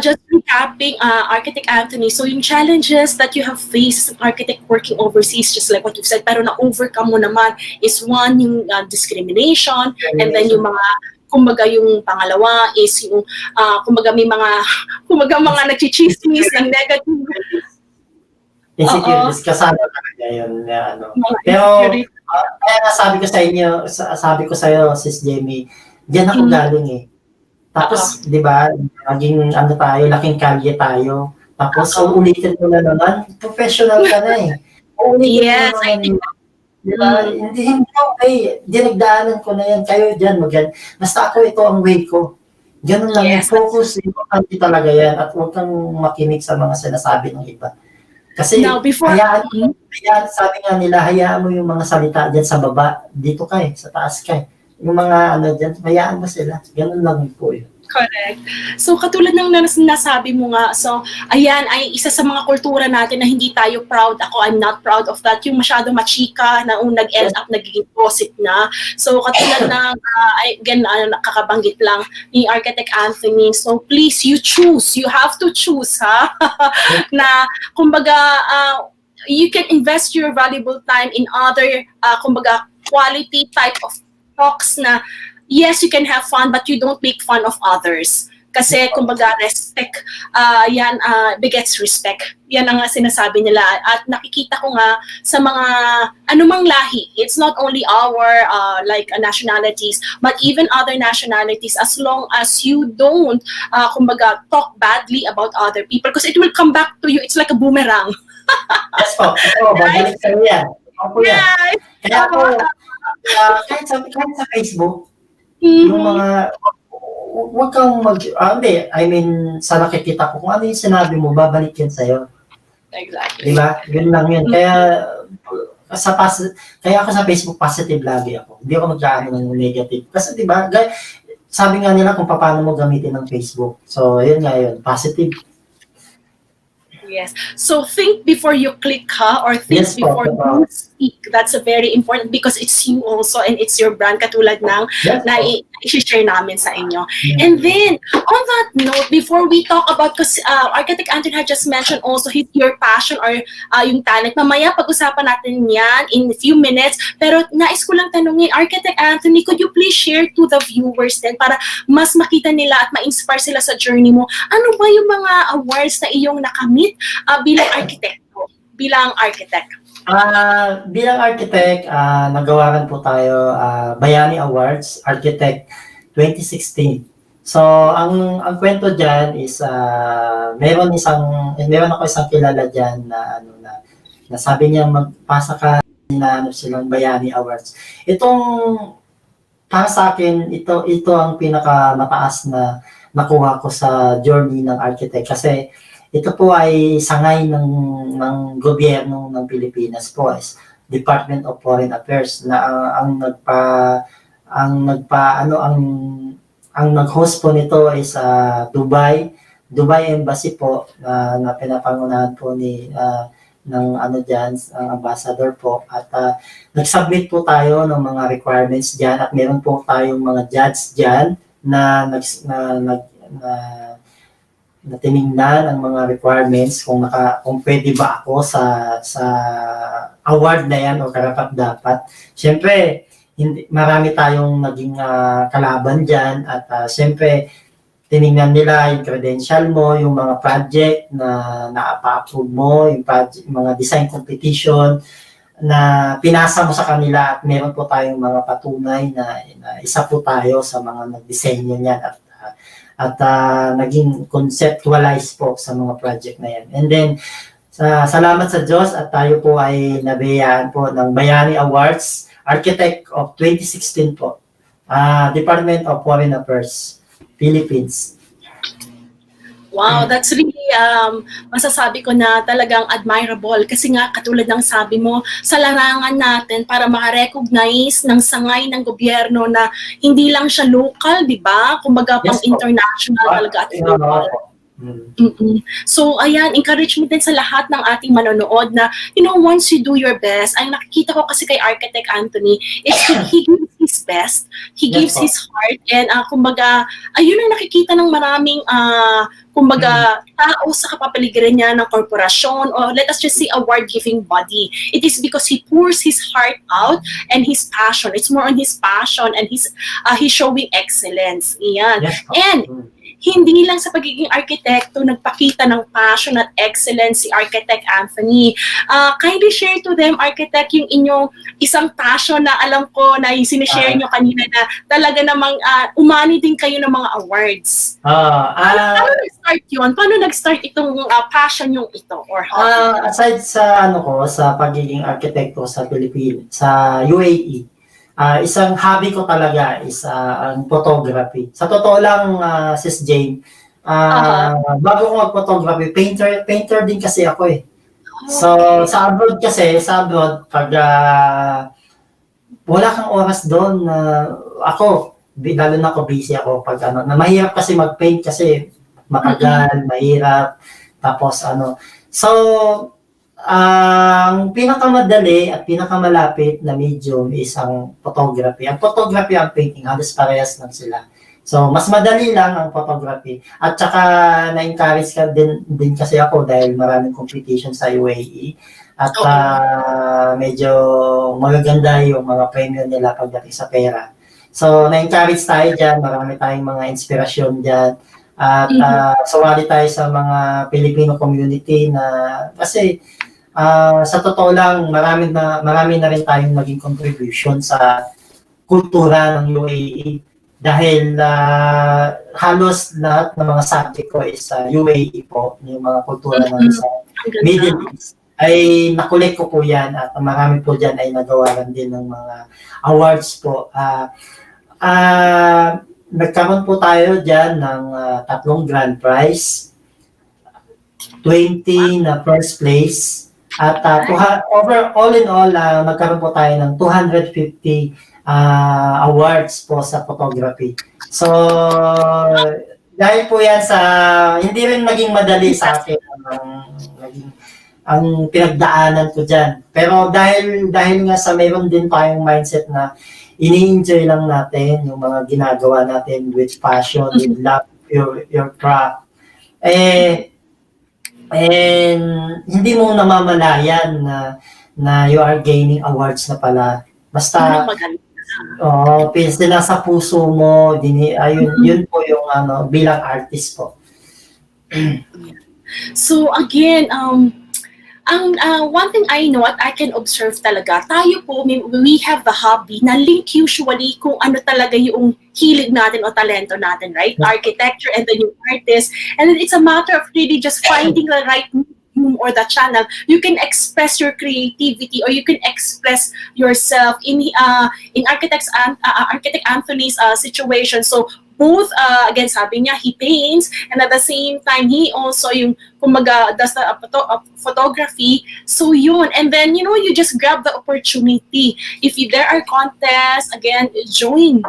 just recapping, Architect Anthony, so yung challenges that you have faced as an architect working overseas, just like what you said, pero na-overcome mo naman is one, yung discrimination, and then yung mga, kumbaga yung pangalawa is yung, kumbaga may mga nagchichismis ng negative. Insecurities, kasama talaga yun. Pero, Kaya nga sabi ko sa iyo, Sis Jamie, diyan ako galing eh. Tapos, di ba, naging ano tayo, laking kalye tayo. Tapos, ulitin mo na naman, professional ka na eh. Ulitin Yes, mo I naman think di ba? Hindi okay. Dinagdaanan ko na yan. Kayo dyan, basta ako, ito ang way ko. Ganun lang. Yes. Focus, importante talaga yan. At huwag kang makinig sa mga sinasabi ng iba. Kasi, now before hayaan, sabi nga nila, hayaan mo yung mga salita dyan sa baba. Dito ka eh, sa taas ka eh. Yung mga ano dyan, hayaan mo sila. Ganun lang po yun. correct. So katulad ng nasabi mo nga, so ayan ay isa sa mga kultura natin na hindi tayo proud. Ako, I'm not proud of that. Yung masyado machika na nag-end up nagiging gossip na. So katulad ng, again, nakakabanggit lang ni Architect Anthony. So please, you choose. You have to choose, ha? Na, kumbaga, you can invest your valuable time in other, kumbaga, quality type of talks na yes, you can have fun, but you don't make fun of others. Kasi, kumbaga, respect, yan, begets respect. Yan ang sinasabi nila. At nakikita ko nga sa mga anumang lahi, it's not only our nationalities, but even other nationalities, as long as you don't, kumbaga, talk badly about other people, because it will come back to you. It's like a boomerang. Yes po. Ito, babalik sa yan. Ako yan. Kaya ako, kahit sa Facebook, yung mga, huwag kang hindi, I mean, sa nakikita ko, kung ano yung sinabi mo, babalik yan sa'yo. Exactly. Diba? Yun lang yun. Kaya, kaya ako sa Facebook, positive lagi ako. Hindi ako mag-aano ng negative. Kasi diba, sabi nga nila kung paano mo gamitin ng Facebook. So, yun nga yun, positive. Yes. So think before you click, or think Yes, before you speak. That's a very important because it's you also and it's your brand katulad ng na i-share namin sa inyo. And then, on that note, before we talk about, because Architect Anthony had just mentioned also your passion or yung talent. Mamaya pag-usapan natin yan in a few minutes. Pero nais ko lang tanungin, Architect Anthony, could you please share to the viewers din para mas makita nila at ma-inspire sila sa journey mo? Ano ba yung mga awards na iyong nakamit bilang arkitekto, bilang architect? Bilang architect, nagawaran po tayo Bayani Awards, Architect 2016. So, ang kwento diyan is meron ako isang kilala diyan na sabi niya magpasa ka na silang Bayani Awards. Itong para sa akin, ito ang pinakamataas na nakuha ko sa journey ng architect kasi ito po ay sangay ng gobyerno ng Pilipinas po, is Department of Foreign Affairs na ang nag-host po nito is Dubai Embassy po na pinapangunahan po ng ang ambassador po, at nag-submit po tayo ng mga requirements diyan at meron po tayong mga judge diyan na tiningnan ang mga requirements kung pwede ba ako sa award na yan o karapat-dapat. Siyempre, marami tayong naging kalaban diyan at siyempre tiningnan nila yung credential mo, yung mga project na na-approve mo, yung mga design competition na pinasa mo sa kanila at meron po tayong mga patunay na isa po tayo sa mga nagdisenyo niyan at naging conceptualize po sa mga project na yan. And then, salamat sa Diyos at tayo po ay nabiyayaan po ng Bayani Awards, Architect of 2016 po, Department of Foreign Affairs, Philippines. Wow, that's really, masasabi ko na talagang admirable kasi nga katulad ng sabi mo, sa larangan natin para makarecognize ng sangay ng gobyerno na hindi lang siya local, di ba? Kumbaga pang international talaga at global. So, ayan, encouragement din sa lahat ng ating manonood na, once you do your best, ay nakikita ko kasi kay Architect Anthony, he gives his best, he gives his heart, and kumbaga, ayun ang nakikita ng maraming, tao sa kapapaligiran niya ng korporasyon, or let us just say award-giving body. It is because he pours his heart out and his passion. It's more on his passion and he's showing excellence. Iyan. And hindi lang sa pagiging arkitekto nagpakita ng passion at excellence si Architect Anthony. Kindly share to them, Architect, yung inyong isang passion na alam ko na yung sinishare nyo kanina na talaga namang umani din kayo ng mga awards. Paano nag-start yun? Paano nag-start itong passion yung ito? Or aside sa sa pagiging arkitekto sa Pilipinas, sa UAE, isang hobby ko talaga is ang photography. Sa totoo lang, Sis Jane, bago ko mag-photography, painter din kasi ako eh. So, sa abroad, pag wala kang oras doon, lalo na ako busy ako pag na mahirap kasi mag-paint kasi matagal, mahirap, tapos So, ang pinakamadali at pinakamalapit na medium is ang photography. Ang photography at painting, halos parehas lang sila. So, mas madali lang ang photography. At saka, na-encourage ka din kasi ako dahil maraming competition sa UAE. At medyo magaganda yung mga premium nila pagdating sa pera. So, na-encourage tayo dyan. Marami tayong mga inspirasyon dyan. At sumali tayo sa mga Filipino community na kasi sa totoo lang, marami na rin tayong naging contribution sa kultura ng UAE dahil halos lahat ng mga subject ko is sa UAE po, yung mga kultura ng sa Middle East ay nakulit ko po yan at marami po dyan ay nagawaran din ng mga awards po. Nagkaroon po tayo dyan ng 3 grand prize, 20 na first place, at all in all, magkaroon po tayo ng 250 awards po sa photography. So, dahil po yan hindi rin maging madali sa akin ang pinagdaanan ko dyan. Pero dahil nga sa mayroon din tayong mindset na ini-enjoy lang natin yung mga ginagawa natin with passion, with love, your craft. And hindi mo namamalayan na you are gaining awards na pala. Basta, sila sa puso mo, yun po yung bilang artist po. So again, one thing I know at I can observe talaga, tayo po, we have the hobby na link usually kung ano talaga yung hilig natin o talento natin, right? Architecture and then yung artist. And then it's a matter of really just finding the right medium or the channel. You can express your creativity or you can express yourself in Architect Anthony's situation. So both, again, sabi niya, he paints, and at the same time, he also does the photography. So yun, and then, you just grab the opportunity. If there are contests, again, join.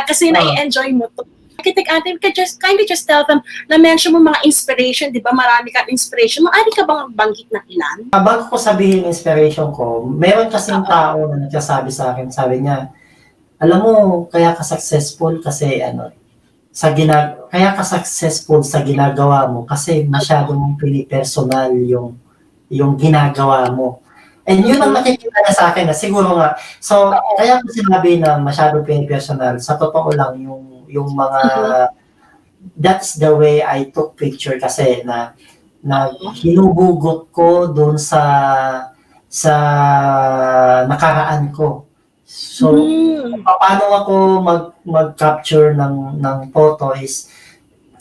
Kasi na-enjoy mo to. Architect Anthony, kindly just tell them, na-mention mo mga inspiration, di ba? Marami kang inspiration. Maaari ka bang banggit na ilan? Bago ko sabihin inspiration ko, meron kasing tao na nagsasabi sa akin, sabi niya, alam mo, kaya ka successful kasi kaya ka successful sa ginagawa mo kasi masyado mong pinipersonal yung ginagawa mo. And yun ang nakikita na sa akin na siguro nga. So, kaya ko sinabi na masyado pinipersonal. Sa totoo lang, yung mga, that's the way I took picture kasi na hinuhugot ko doon sa nakaraan ko. So, paano ako mag-capture ng photo is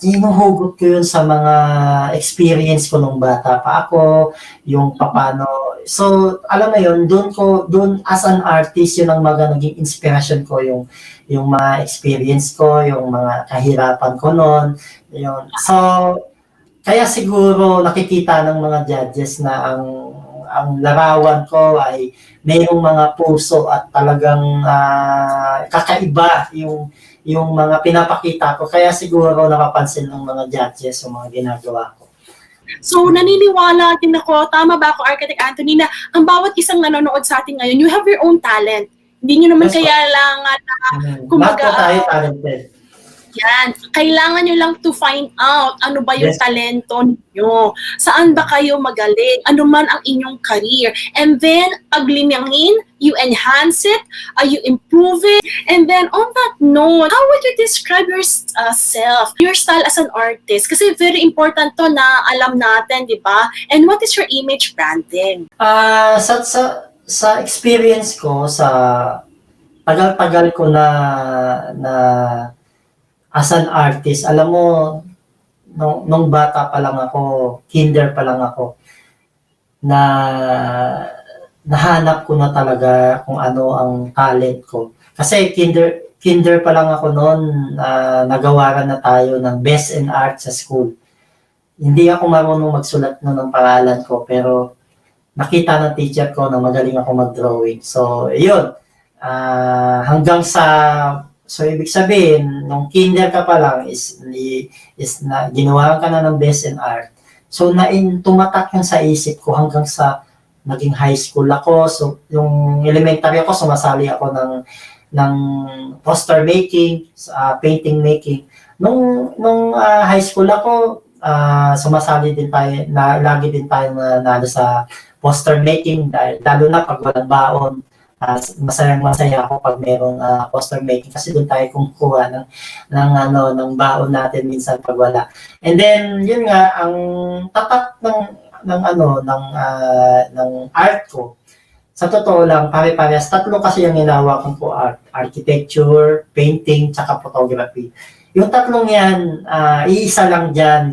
hinuhugot ko yun sa mga experience ko nung bata pa ako, yung paano. So, alam mo yun, doon as an artist, yun ang naging inspiration ko, yung mga experience ko, yung mga kahirapan ko noon. Yun. So, kaya siguro nakikita ng mga judges na ang larawan ko ay mayroong mga puso at talagang kakaiba yung mga pinapakita ko. Kaya siguro napapansin ng mga judges yung mga ginagawa ko. So, naniniwala din ako, tama ba ako, Architect Anthony, na ang bawat isang nanonood sa atin ngayon, you have your own talent. Hindi nyo naman kailangan na, kumbaga, tayo talented. Yan. Kailangan nyo lang to find out ano ba yung Yes. talento niyo. Saan ba kayo magaling? Ano man ang inyong career. And then, paglinangin, you enhance it, you improve it. And then, on that note, how would you describe yourself, your style as an artist? Kasi very important to na alam natin, di ba? And what is your image branding? Sa experience ko, sa tagal-tagal ko na as an artist, alam mo, nung bata pa lang ako, kinder pa lang ako, na nahanap ko na talaga kung ano ang talent ko. Kasi kinder pa lang ako noon, nagawaran na tayo ng best in art sa school. Hindi ako marunong magsulat noon ng pangalan ko, pero nakita ng teacher ko na magaling ako mag-drawing. So, yun. Hanggang sa, so ibig sabihin, nung kinder ka pa lang is na ginawa ka na ng best in art. So, tumatak yun sa isip ko hanggang sa naging high school ako. So, yung elementary ako, sumasali ako ng poster making, painting making. Nung high school ako, sumasali din tayo, lagi din tayo nalo sa poster making, dahil lalo na pag walang baon. Masayang-masaya ako pag merong poster making kasi doon tayo kumukuha ng baon natin minsan pag wala. And then yun nga ang tatak ng art ko. Sa totoo lang, pare-parehas, tatlo kasi yung hinahawakan ko: art, architecture, painting, tsaka photography. Yung tatlong yan, iisa lang diyan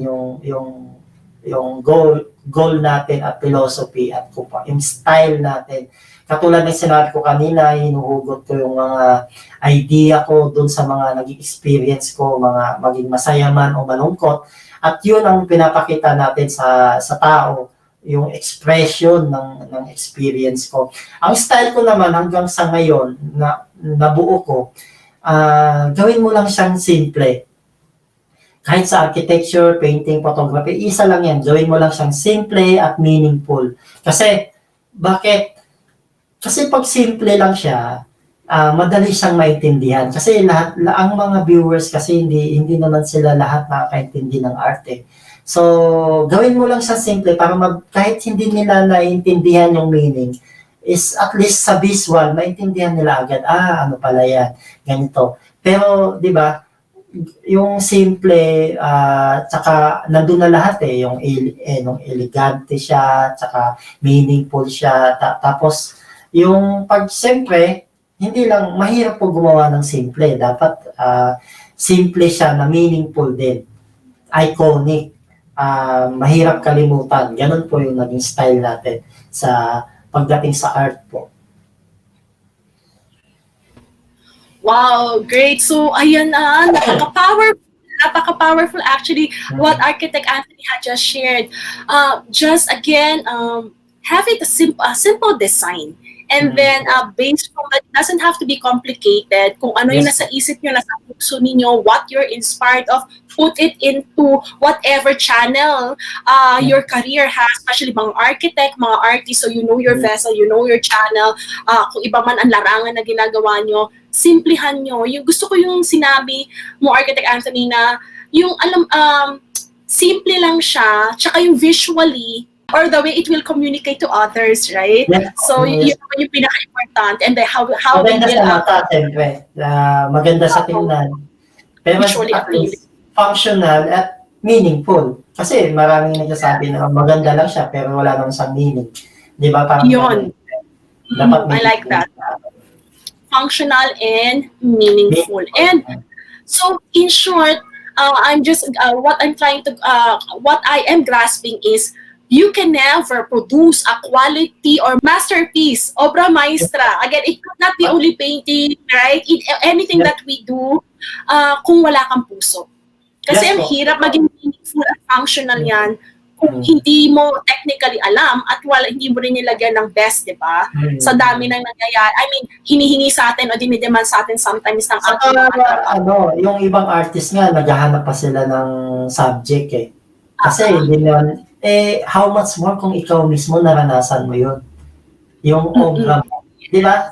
yung goal natin at philosophy at yung style natin. Katulad ng sinabi ko kanina, hinuhugot ko yung mga idea ko dun sa mga naging experience ko, mga maging masaya man o malungkot. At yun ang pinapakita natin sa tao, yung expression ng experience ko. Ang style ko naman hanggang sa ngayon, na nabuo ko, gawin mo lang siyang simple. Kahit sa architecture, painting, photography, isa lang yan. Gawin mo lang siyang simple at meaningful. Kasi, bakit? Kasi pag simple lang siya, madali siyang maintindihan. Kasi ang mga viewers kasi hindi naman sila lahat nakakaintindi ng arte. So, gawin mo lang siya simple para kahit hindi nila naiintindihan yung meaning, is at least sa visual, maintindihan nila agad, ano pala yan, ganito. Pero, di ba, yung simple, tsaka nandun na lahat yung elegante siya, tsaka meaningful siya, tapos, yung siyempre, hindi lang, mahirap po gumawa ng simple. Dapat simple siya na meaningful din. Iconic. Mahirap kalimutan. Ganun po yung naging style natin sa pagdating sa art po. Wow, great. So, ayan napaka-powerful actually what Architect Anthony had just shared. Just again, have it a simple design. And then, based from that, it doesn't have to be complicated. Kung ano yung nasa isip nyo, nasa puso ninyo, what you're inspired of, put it into whatever channel your career has, especially mga architect, mga artists, so you know your vessel, you know your channel. Kung iba man ang larangan na ginagawa nyo, simplihan nyo. Yung gusto ko yung sinabi mo, Architect Anthony, na yung simple lang siya, tsaka yung visually, or the way it will communicate to others, right? Yes. So, yun yung pinaka-important. And then how maganda they will... sa mata, siyempre. Maganda sa tingnan. Pero Visually at least functional at meaningful. Kasi maraming nagsasabi na maganda lang siya pero wala naman siyang meaning. Di ba? Parang Yun. dapat I like that. Functional and meaningful. And so, in short, I'm just, what I am grasping is, you can never produce a quality or masterpiece, obra maestra. Again, it could not be only painting, right? Anything that we do, kung wala kang puso. Kasi ang hirap maging meaningful at functional yan kung hindi mo technically alam at hindi mo rin nilagyan ng best, di ba? Sa dami ng nangyayari. I mean, hinihingi sa atin o dinidemand sa atin sometimes ng ating yung ibang artist nga, naghahanap pa sila ng subject eh. Kasi hindi naman, how much more kung ikaw mismo naranasan mo yun. Yung obra mo. Di ba?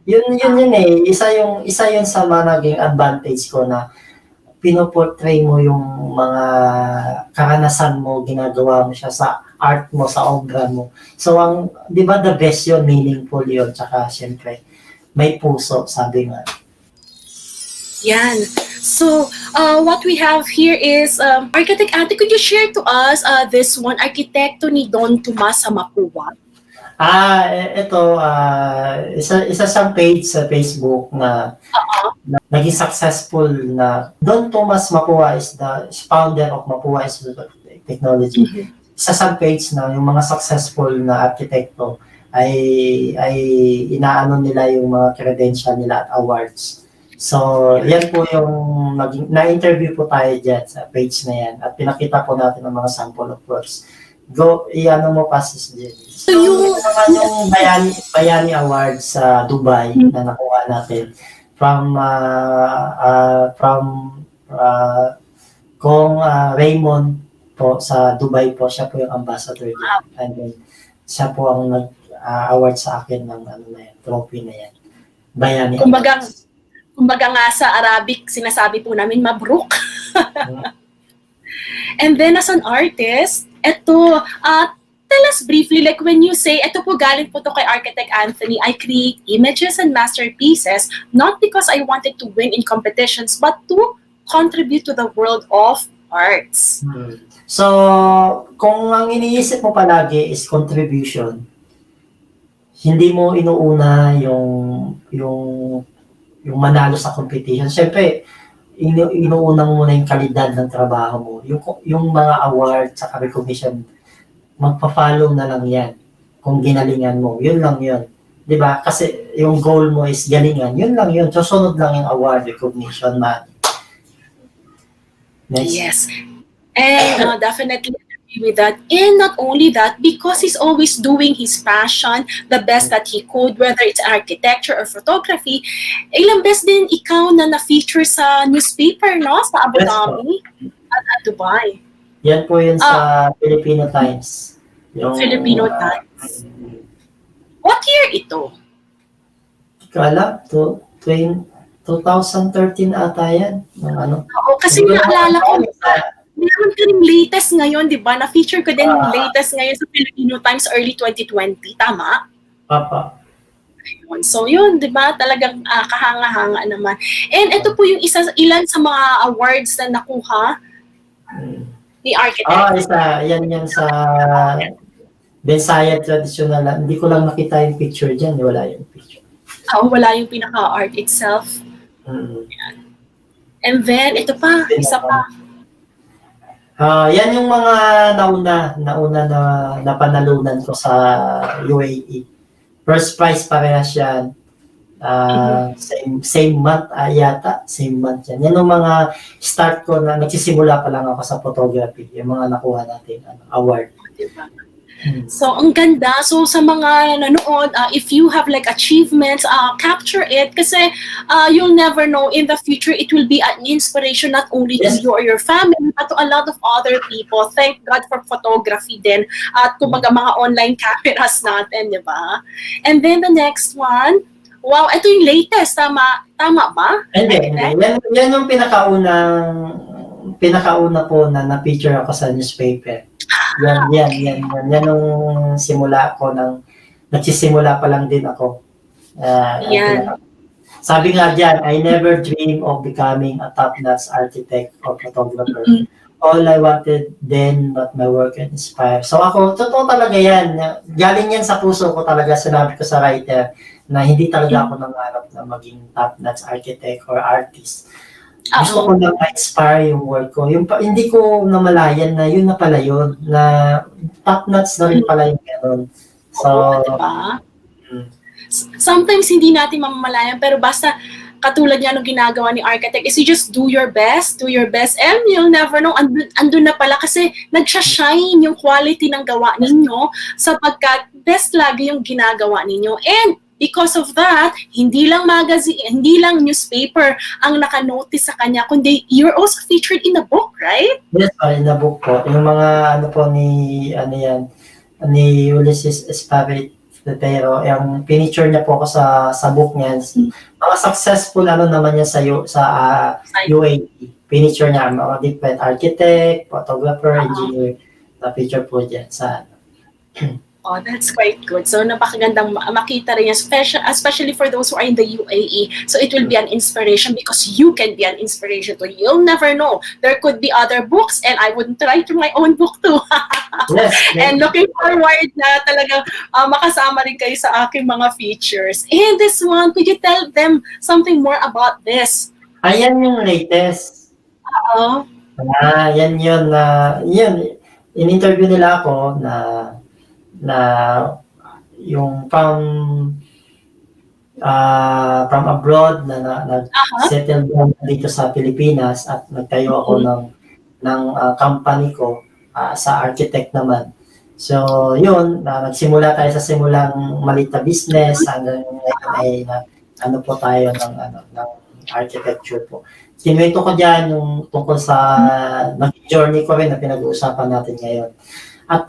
Yun eh. Isa yun sa mga naging advantage ko na pinoportray mo yung mga karanasan mo, ginagawa mo siya sa art mo, sa obra mo. So, di ba the best yun, meaningful yun, tsaka syempre, may puso, sabi nga. Yan. So, what we have here is, Architect Ate, could you share to us this one, Arkitekto ni Don Tomas sa Mapua? Ito, isa siyang page sa Facebook na naging successful na Don Tomas Mapua is the founder of Mapua Institute of Technology. Isa siyang page na yung mga successful na arkitekto ay inaano nila yung mga credential nila at awards. So, yan po yung na-interview po tayo dyan sa page na yan at pinakita po natin ang mga sample of works. I-ano mo pa sis Jenny. So, yung Bayani Awards sa Dubai na nakuha natin from Kong Raymond po sa Dubai po, siya po yung ambassador niya. And then, siya po ang nag-award sa akin ng trophy na yan. Bayani Awards. Kumbaga nga sa Arabic, sinasabi po namin, mabruk. And then as an artist, eto, tell us briefly, like when you say, eto po galing po to kay Architect Anthony, I create images and masterpieces, not because I wanted to win in competitions, but to contribute to the world of arts. So, kung ang iniisip mo palagi is contribution, hindi mo inuuna yung manalo sa competition. Siyempre, inuuna mo muna yung kalidad ng trabaho mo. Yung mga award sa recognition, magpa-follow na lang yan. Kung ginalingan mo, yun lang yun. Diba? Kasi yung goal mo is galingan, yun lang yun. So, sunod lang yung award, recognition, man. Next. Yes. And definitely agree with that. And not only that, because he's always doing his passion, the best that he could, whether it's architecture or photography, ilang best din ikaw na na-feature sa newspaper, no? Sa Abu Dhabi at Dubai. Yan po yun sa Filipino Times. Yung, Filipino Times. What year ito? Kala, 2013 ata yan. Oo, kasi naalala ko, meron ka rin latest ngayon, di ba? Na-feature ko din latest ngayon sa Filipino Times early 2020. Tama? Papa. Ayun. So yun, di ba? Talagang kahanga-hanga naman. And ito po yung ilan sa mga awards na nakuha ni Architect. Yan sa Bensaya Traditional. Hindi ko lang nakita yung picture dyan. Wala yung picture. Wala yung pinaka-art itself. Yan. And then, ito pa, isa pa. Yan yung mga nauna na napanalunan ko sa UAE. First prize parehas yan. Same month yata. Same month yan. Yan yung mga start ko na nagsisimula pa lang ako sa photography. Yung mga nakuha natin award. Diba? So, ang ganda. So, sa mga nanood, if you have like achievements, capture it kasi you'll never know in the future it will be an inspiration not only to you or your family but to a lot of other people. Thank God for photography din at kumbaga mga online cameras natin, di ba? And then the next one, wow, ito yung latest. Tama ba? Hindi. Yan yung pinakauna po na na-feature ako sa newspaper. Yan yung simula ko nagsisimula pa lang din ako. Sabi nga dyan, I never dream of becoming a top-notch architect or photographer. All I wanted then, but my work can inspire. So ako, totoo talaga yan. Galing yan sa puso ko talaga, sinabi ko sa writer, na hindi talaga ako nangarap na maging top-notch architect or artist. Gusto ko lang ma-inspire yung work ko. Hindi ko namalayan na yun na pala yun, na top-notch na rin pala yung gano'n. So, diba? Sometimes hindi natin mamamalayan, pero basta katulad niya nung ginagawa ni Architect is you just do your best, and you'll never know, andun na pala kasi nagsha-shine yung quality ng gawa ninyo sapagkat best lagi yung ginagawa ninyo. And because of that, hindi lang magazine, hindi lang newspaper ang naka-notice sa kanya, kundi you're also featured in a book, right? Yes, in a book po. Yung mga ni Ulysses Espartero, yung pinicture niya po ako sa book niya. Mga successful naman niya sa UAE. furniture niya, mga different architect, photographer, engineer, na feature po dyan sa Oh, that's quite good. So, napakagandang makita rin yan, especially for those who are in the UAE. So, it will be an inspiration because you can be an inspiration too. You'll never know. There could be other books and I would try to my own book too. Yes, And looking forward na talaga makasama rin kayo sa aking mga features. And this one, could you tell them something more about this? ayan yung latest. Oo. Yan yun yun, in-interview nila ako na yung from abroad na nag-settle down dito sa Pilipinas at nagtayo ako ng company ko sa architect naman. So, yun, nagsimula tayo sa simulang maliit na business hanggang ngayon ay ano po tayo ng architecture po. Kinuwento ko diyan yung tungkol sa journey ko rin na pinag-uusapan natin ngayon. At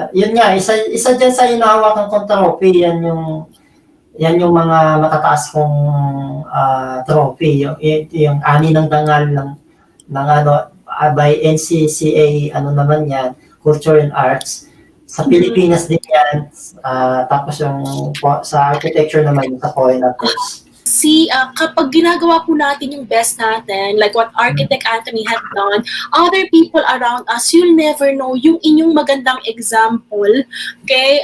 yun nga, isa dyan sa hinahawakan kong trophy, yan yung mga matataas kong trophy, yung ani ng dangal ng by NCCA, naman yan, Culture and Arts. Sa Pilipinas din yan, tapos yung sa architecture naman yung sa Foreign Affairs. Kapag ginagawa po natin yung best natin, like what Architect Anthony had done, other people around us, you'll never know yung inyong magandang example, okay?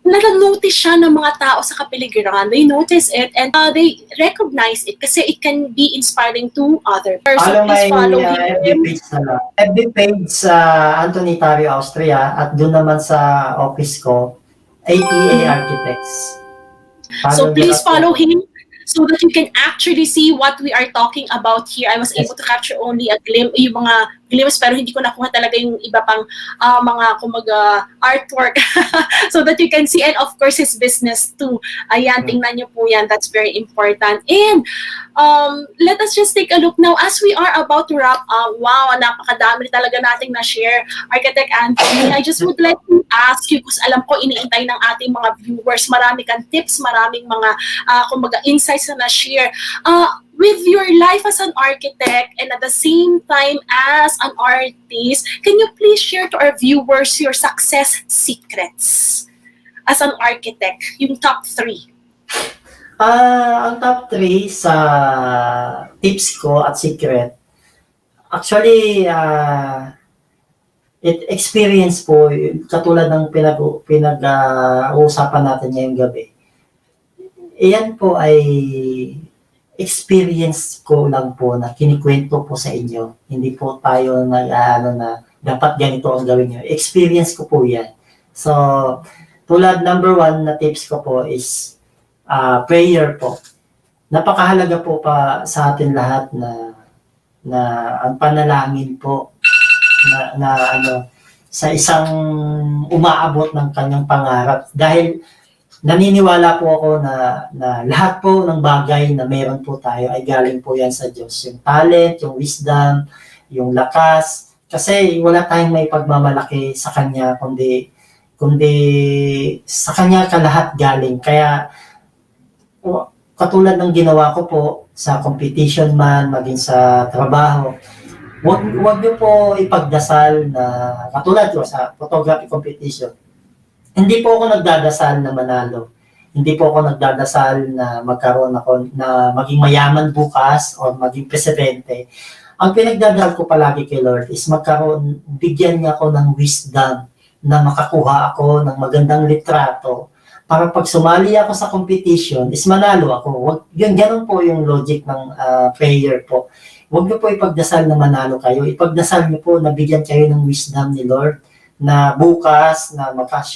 Nag-notice siya ng mga tao sa kapaligiran. They notice it and they recognize it kasi it can be inspiring to other persons. Please follow him. FB page sa Anthony Tario Austria at doon naman sa office ko, APA Architects. So please follow him so that you can actually see what we are talking about here. I was able to capture only a glimpse, yung mga glimpse, pero hindi ko nakuha talaga yung iba pang mga artwork so that you can see, and of course his business too. Ayan, tingnan nyo po yan. That's very important. And let us just take a look now as we are about to wrap up. Wow, napakadami talaga nating na-share, Architect Anthony. I just would like to ask you, kasi alam ko iniintay ng ating mga viewers, marami kang tips, maraming mga insights na na-share. With your life as an architect and at the same time as an artist, can you please share to our viewers your success secrets as an architect, yung top 3? Ang top 3 sa tips ko at secret, actually, experience po, katulad ng pinag-uusapan natin ngayong gabi. Iyan po ay experience ko lang po na kinikwento po sa inyo. Hindi po tayo na dapat ganito ang gawin nyo. Experience ko po yan. So, tulad number 1 na tips ko po is prayer po. Napakahalaga po pa sa atin lahat na ang panalangin po na sa isang umaabot ng kanyang pangarap. Dahil naniniwala po ako na lahat po ng bagay na meron po tayo ay galing po yan sa Diyos. Yung talent, yung wisdom, yung lakas. Kasi wala tayong may pagmamalaki sa Kanya, kundi sa Kanya ka lahat galing. Kaya katulad ng ginawa ko po sa competition man, maging sa trabaho, wag niyo po ipagdasal na katulad ko sa photography competition. Hindi po ako nagdadasal na manalo. Hindi po ako nagdadasal na magkaroon ako, na maging mayaman bukas o maging presidente. Ang pinagdadasal ko palagi kay Lord is bigyan niya ako ng wisdom na makakuha ako ng magandang litrato para pag sumali ako sa competition is manalo ako. Ganun po yung logic ng prayer po. Huwag niyo po ipagdasal na manalo kayo. Ipagdasal niyo po na bigyan kayo ng wisdom ni Lord na bukas na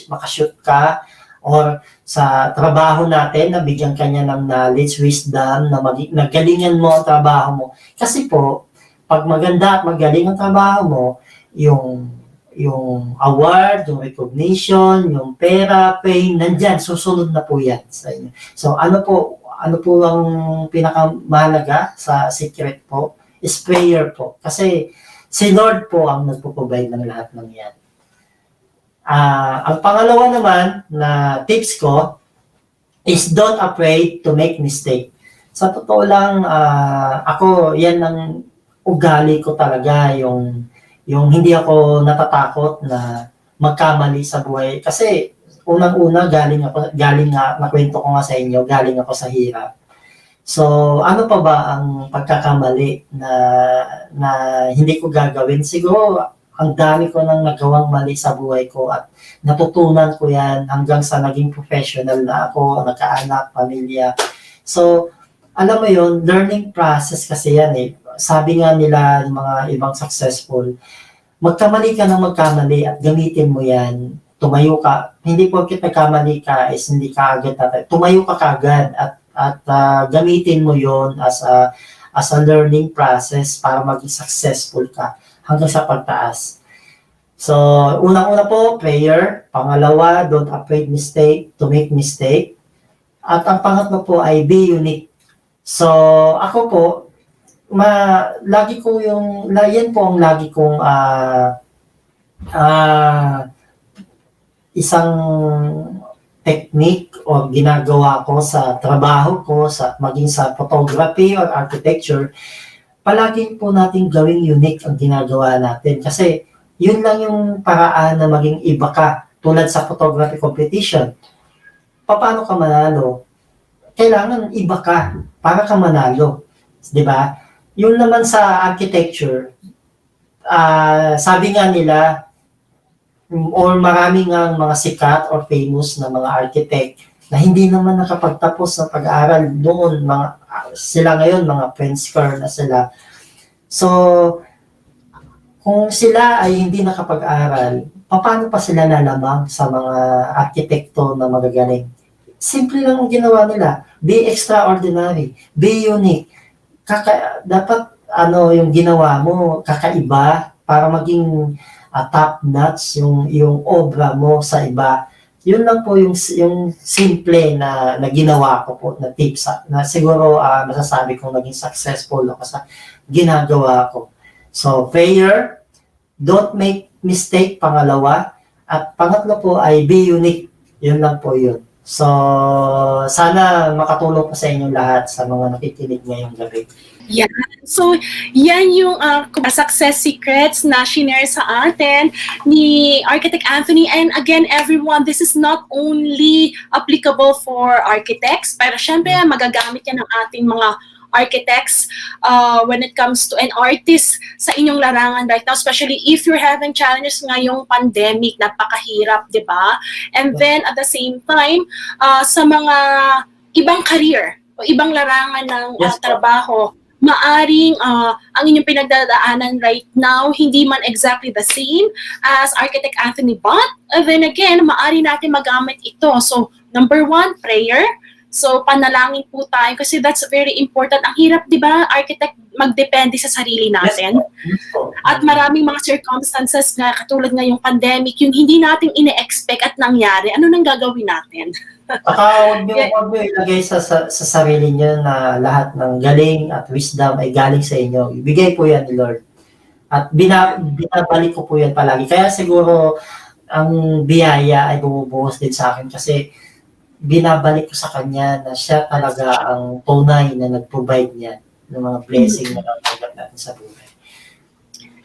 makashoot ka or sa trabaho natin na bigyan kanya ng knowledge, wisdom, na nagalingan mo ang trabaho mo. Kasi po, pag maganda at magaling ang trabaho mo, yung award, yung recognition, yung pera, fame, nandyan, susunod na po yan sa inyo. So ano po ang pinakamahalaga sa secret po is prayer po. Kasi si Lord po ang nagpo-provide ng lahat ng yan. Ang pangalawa naman na tips ko is don't afraid to make mistake. Sa totoo lang, ako, yan ang ugali ko talaga yung hindi ako natatakot na magkamali sa buhay. Kasi unang-una galing nga, nakwento ko nga sa inyo, galing ako sa hirap. So, ano pa ba ang pagkakamali na hindi ko gagawin? Siguro, ang dami ko nang nagawang mali sa buhay ko at natutunan ko yan hanggang sa naging professional na ako, nagkaanak, pamilya. So, alam mo yun, learning process kasi yan eh. Sabi nga nila ng mga ibang successful, magkamali ka ng magkamali at gamitin mo yan. Tumayo ka. Hindi porket nagkamali ka is hindi ka agad tumayo ka kagad at gamitin mo yon as a learning process para maging successful ka hanggang sa pagtaas. So, unang-una po, prayer. Pangalawa, don't afraid to make mistake. At ang pangatlo po ay be unique. So, ako po, yan po ang lagi kong isang technique o ginagawa ko sa trabaho ko, maging sa photography or architecture. Palagi po natin gawing unique ang ginagawa natin kasi yun lang yung paraan na maging iba ka. Tulad sa photography competition, paano ka manalo? Kailangan iba ka para ka manalo. Di ba? Yun naman sa architecture, sabi nga nila, or maraming nga mga sikat or famous na mga architect na hindi naman nakapagtapos ng pag-aaral noon, sila ngayon, mga Pritzker na sila. So, kung sila ay hindi nakapag-aral, paano pa sila lalamang sa mga arkitekto na magagaling? Simple lang ang ginawa nila. Be extraordinary. Be unique. Dapat yung ginawa mo, kakaiba para maging top-notch yung obra mo sa iba. Yun lang po yung simple na ginawa ko po na tips na siguro masasabi kong naging successful ako sa ginagawa ko. So, prayer, don't make mistake, pangalawa. At pangatlo po ay be unique. Yun lang po yun. So, sana makatulong po sa inyong lahat sa mga nakikinig ngayong gabi. Yeah. So, yan yung success secrets na shinare sa atin ni Architect Anthony. And again, everyone, this is not only applicable for architects, pero syempre magagamit yan ng ating mga architects when it comes to an artist sa inyong larangan right now, especially if you're having challenges ngayong pandemic, napakahirap, di ba? And then at the same time, sa mga ibang career o ibang larangan ng trabaho, maaring ang inyong pinagdadaanan right now hindi man exactly the same as Architect Anthony, but then again, maaari natin magamit ito. So, number one, prayer. So, panalangin po tayo kasi that's very important. Ang hirap, di ba, architect, magdepende sa sarili natin. At maraming mga circumstances nga, katulad nga yung pandemic, yung hindi natin ine-expect at nangyari, ano nang gagawin natin? Huwag niyo ilagay sa sarili niyo na lahat ng galing at wisdom ay galing sa inyo. Ibigay po yan ni Lord. At binabalik ko po yan palagi. Kaya siguro, ang biyaya ay bumubuhos din sa akin kasi binabalik ko sa kanya na siya talaga ang tunay na nag-provide niya ng mga blessing na natanggap natin sa buhay.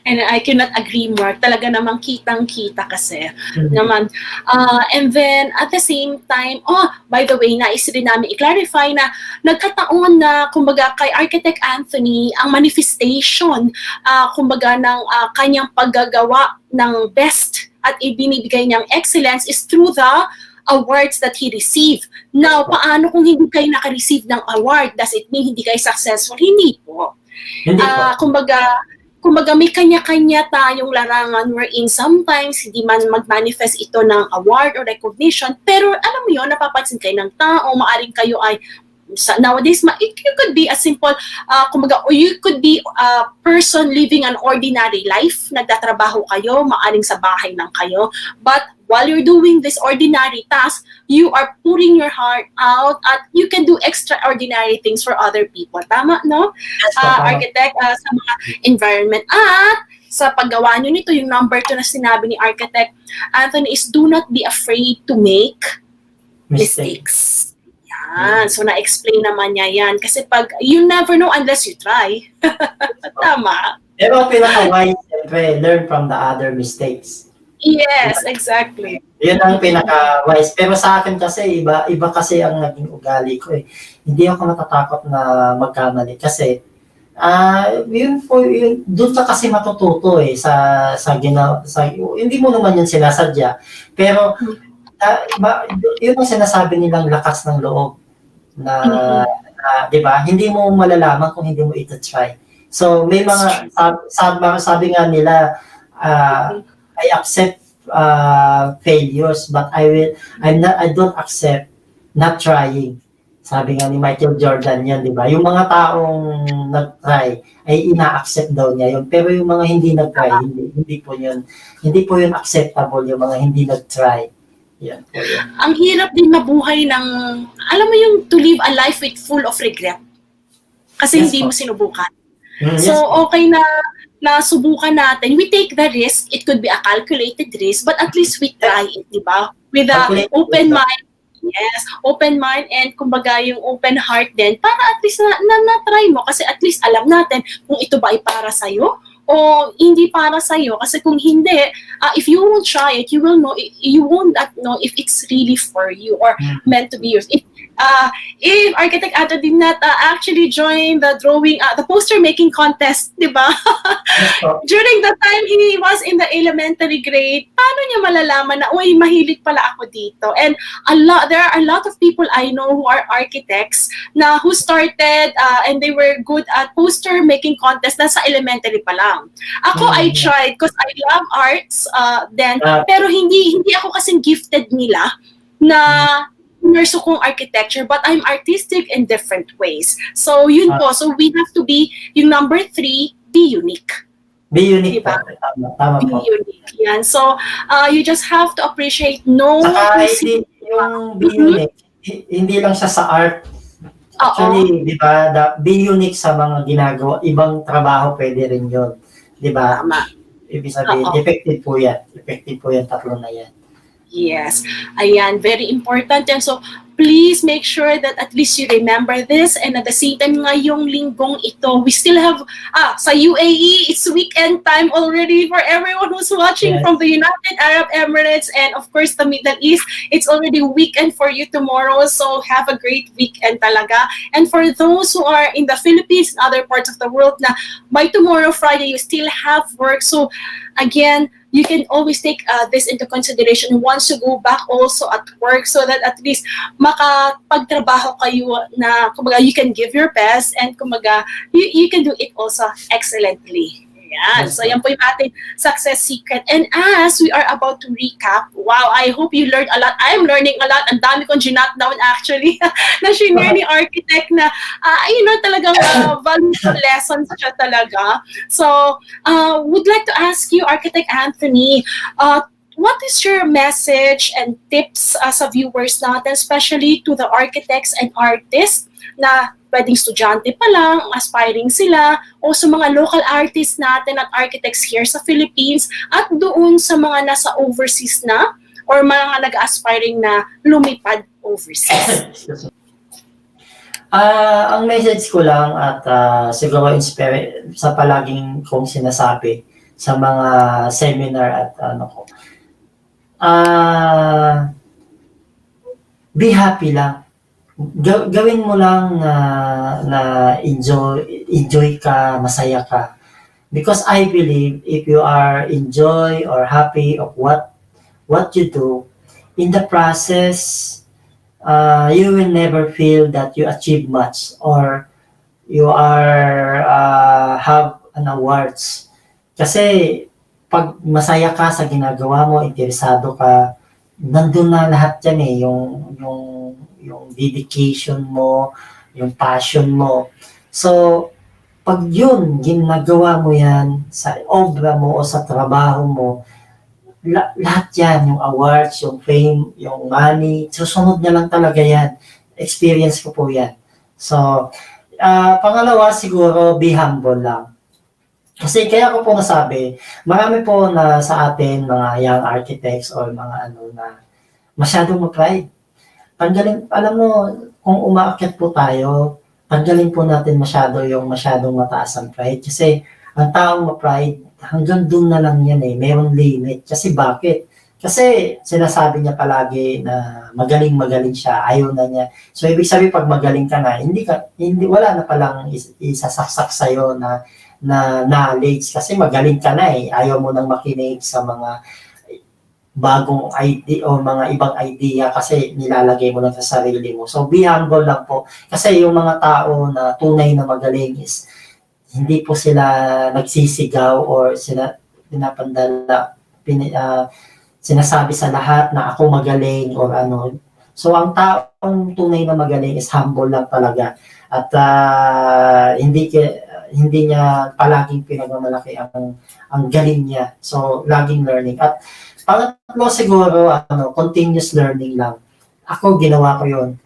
And I cannot agree more. Talaga namang kitang-kita kasi. Naman. And then, at the same time, by the way, nais rin namin i-clarify na nagkataon na, kumbaga, kay Architect Anthony, ang manifestation, kumbaga, ng kanyang paggagawa ng best at ibinibigay niyang excellence is through the awards that he received. Now, paano kung hindi kayo naka-receive ng award? Does it mean hindi kayo successful? Hindi po. Hindi po. Kumbaga may kanya-kanya tayong larangan wherein sometimes hindi man mag-manifest ito ng award or recognition, pero alam mo yun, napapansin kayo ng tao, maaring kayo ay nowadays, you could be a simple, kumbaga, or you could be a person living an ordinary life, nagtatrabaho kayo, maaring sa bahay lang kayo, but while you're doing this ordinary task, you are putting your heart out at you can do extraordinary things for other people. Tama, no? Architect, sa mga environment. At sa paggawa nyo nito, yung number 2 na sinabi ni Architect Anthony is do not be afraid to make mistakes. Yan. So, na-explain naman niya yan. Kasi pag, you never know unless you try. Tama. Pero pinaka-wise, siyempre, learn from the other mistakes. Yes, exactly. Yun ang pinaka-wise. Pero sa akin kasi, iba kasi ang naging ugali ko eh. Hindi ako natatakot na magkamali kasi yun po, yun, doon ka kasi matututo eh hindi mo naman yun sinasadya. Pero yun ang sinasabi nilang lakas ng loob na, di ba? Hindi mo malalaman kung hindi mo ito try. So may mga sabi nga nila I accept failures but I don't accept not trying. Sabi nga ni Michael Jordan yan, di ba? Yung mga taong nag-try ay ina-accept daw niya yun. Pero yung mga hindi nag-try, hindi po yun acceptable, yung mga hindi nag-try. Yan po yun. Ang hirap din mabuhay ng, alam mo yung to live a life with full of regret. Kasi Yes, hindi po. mo sinubukan. Yes, So, po. okay na subukan natin. We take the risk. It could be a calculated risk, but at least we try it, di ba? With a Calculated open risk. mind. Yes, open mind and kumbaga yung open heart din para at least na-try mo kasi at least alam natin kung ito ba ay para sa'yo o hindi para sa'yo. Kasi kung hindi, if you won't try it, you won't know if it's really for you or meant to be yours. If Architect Anto did not actually join the the poster making contest, di ba? Yes, po. During the time he was in the elementary grade, paano niya malalaman na, uy, mahilig pala ako dito? And there are a lot of people I know who are architects who started and they were good at poster making contest na sa elementary pa lang. Ako, I tried because I love arts then, pero hindi ako kasing gifted nila na nurso kong architecture, but I'm artistic in different ways. So, yun po. So, we have to be, yung number 3, be unique. Be unique Diba? po. Tama Be po. unique. Yan. So, you just have to appreciate Saka yung be unique, hindi lang siya sa art. Actually, di ba, be unique sa mga ginagawa, ibang trabaho pwede rin yun. Di ba? Tama. Ibig sabihin, effective po yan. Effective po yan, tatlo na yan. Yes. Ayan, very important yan. So, please make sure that at least you remember this and at the same time ngayong linggong ito, we still have, sa UAE, it's weekend time already for everyone who's watching Yes. from the United Arab Emirates and of course the Middle East. It's already weekend for you tomorrow, so have a great weekend talaga. And for those who are in the Philippines and other parts of the world na by tomorrow, Friday, you still have work. So, again, you can always take this into consideration once you go back also at work so that at least makapagtrabaho kayo na kumbaga you can give your best and kumbaga you can do it also excellently. Yan. So, yan po yung ating success secret. And as we are about to recap, wow, I hope you learned a lot. I'm learning a lot. Ang dami kong ginot down actually na shinare ni Architect na, talagang valuable lessons siya talaga. So, would like to ask you, Architect Anthony, what is your message and tips sa viewers natin, especially to the architects and artists na pwedeng estudyante pa lang, aspiring sila, o sa mga local artists natin at architects here sa Philippines, at doon sa mga nasa overseas na, or mga nag-aspiring na lumipad overseas? Ang message ko lang at siguro inspire sa palaging kong sinasabi sa mga seminar at be happy lang. Gawin mo lang na enjoy ka, masaya ka. Because I believe if you are enjoy or happy of what you do, in the process, you will never feel that you achieve much or you are have an awards. Kasi pag masaya ka sa ginagawa mo, interesado ka, nandun na lahat yan eh, yung dedication mo, yung passion mo. So, pag yun, ginagawa mo yan sa obra mo o sa trabaho mo, lahat yan, yung awards, yung fame, yung money, susunod na lang talaga yan. Experience ko po yan. So, pangalawa siguro, be humble lang. Kasi kaya ko po nasabi, marami po na sa atin, mga young architects or mga na masyadong ma-pride. Tanggalin, alam mo, kung umaakyat po tayo, tanggalin po natin masyadong mataas ang pride. Kasi ang taong ma-pride, hanggang doon na lang yan eh. Mayroong limit. Kasi bakit? Kasi sinasabi niya palagi na magaling siya, ayaw na niya. So ibig sabihin pag magaling ka na, hindi wala na palang isasaksak sa na knowledge kasi magaling ka na eh. Ayaw mo nang makinig sa mga bagong idea o mga ibang idea kasi nilalagay mo lang sa sarili mo. So be humble lang po. Kasi yung mga tao na tunay na magaling is hindi po sila nagsisigaw or pinapandala, sinasabi sa lahat na ako magaling or ano. So ang taong tunay na magaling is humble lang talaga at hindi niya palaging pinagmamalaki ang galing niya. So laging learning. At pangatlo siguro continuous learning lang. Ako ginawa ko 'yon.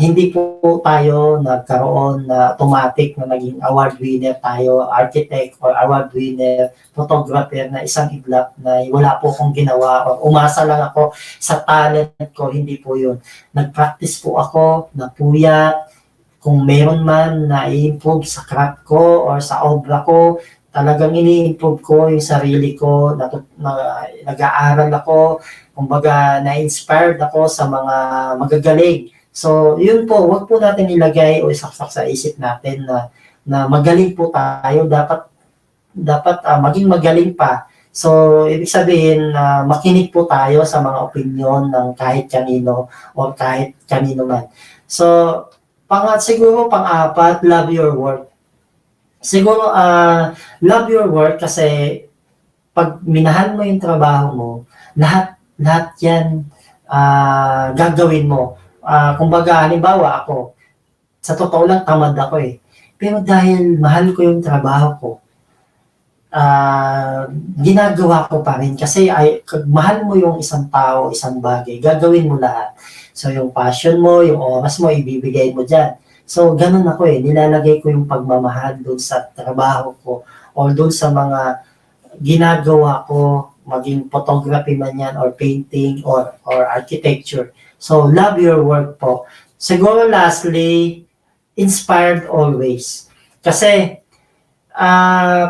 Hindi po tayo nagkaroon na automatic na naging award winner tayo, architect or award winner, photographer na isang iglap na wala po akong ginawa o umasa lang ako sa talent ko, hindi po yun. Nag-practice po ako, napuyat, kung meron man na i-improve sa craft ko or sa obra ko, talagang ini-improve ko yung sarili ko, nag-aaral ako, kumbaga na-inspired ako sa mga magagaling. So, yun po, wag po natin ilagay o isaksak sa isip natin na magaling po tayo, dapat maging magaling pa. So, ibig sabihin makinig po tayo sa mga opinion ng kahit kanino o kahit kanino man. So, siguro pang-apat, love your work. Siguro, love your work kasi pag minahal mo yung trabaho mo, lahat yan gagawin mo. Kumbaga, halimbawa ako, sa totoo lang tamad ako eh. Pero dahil mahal ko yung trabaho ko, ginagawa ko pa rin kasi mahal mo yung isang tao, isang bagay, gagawin mo lahat. So yung passion mo, yung oras mo, ibibigay mo dyan. So ganun ako eh, nilalagay ko yung pagmamahal doon sa trabaho ko o doon sa mga ginagawa ko, maging photography man yan or painting or architecture. So, love your work po. Siguro lastly, inspired always. Kasi,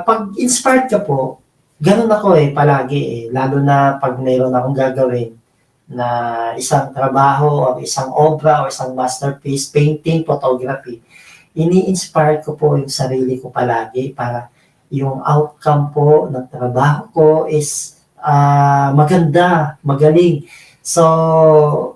pag inspired ka po, ganun ako eh, palagi eh. Lalo na pag mayroon akong gagawin na isang trabaho o isang obra o isang masterpiece, painting, photography, ini-inspire ko po yung sarili ko palagi para yung outcome po ng trabaho ko is maganda, magaling. So,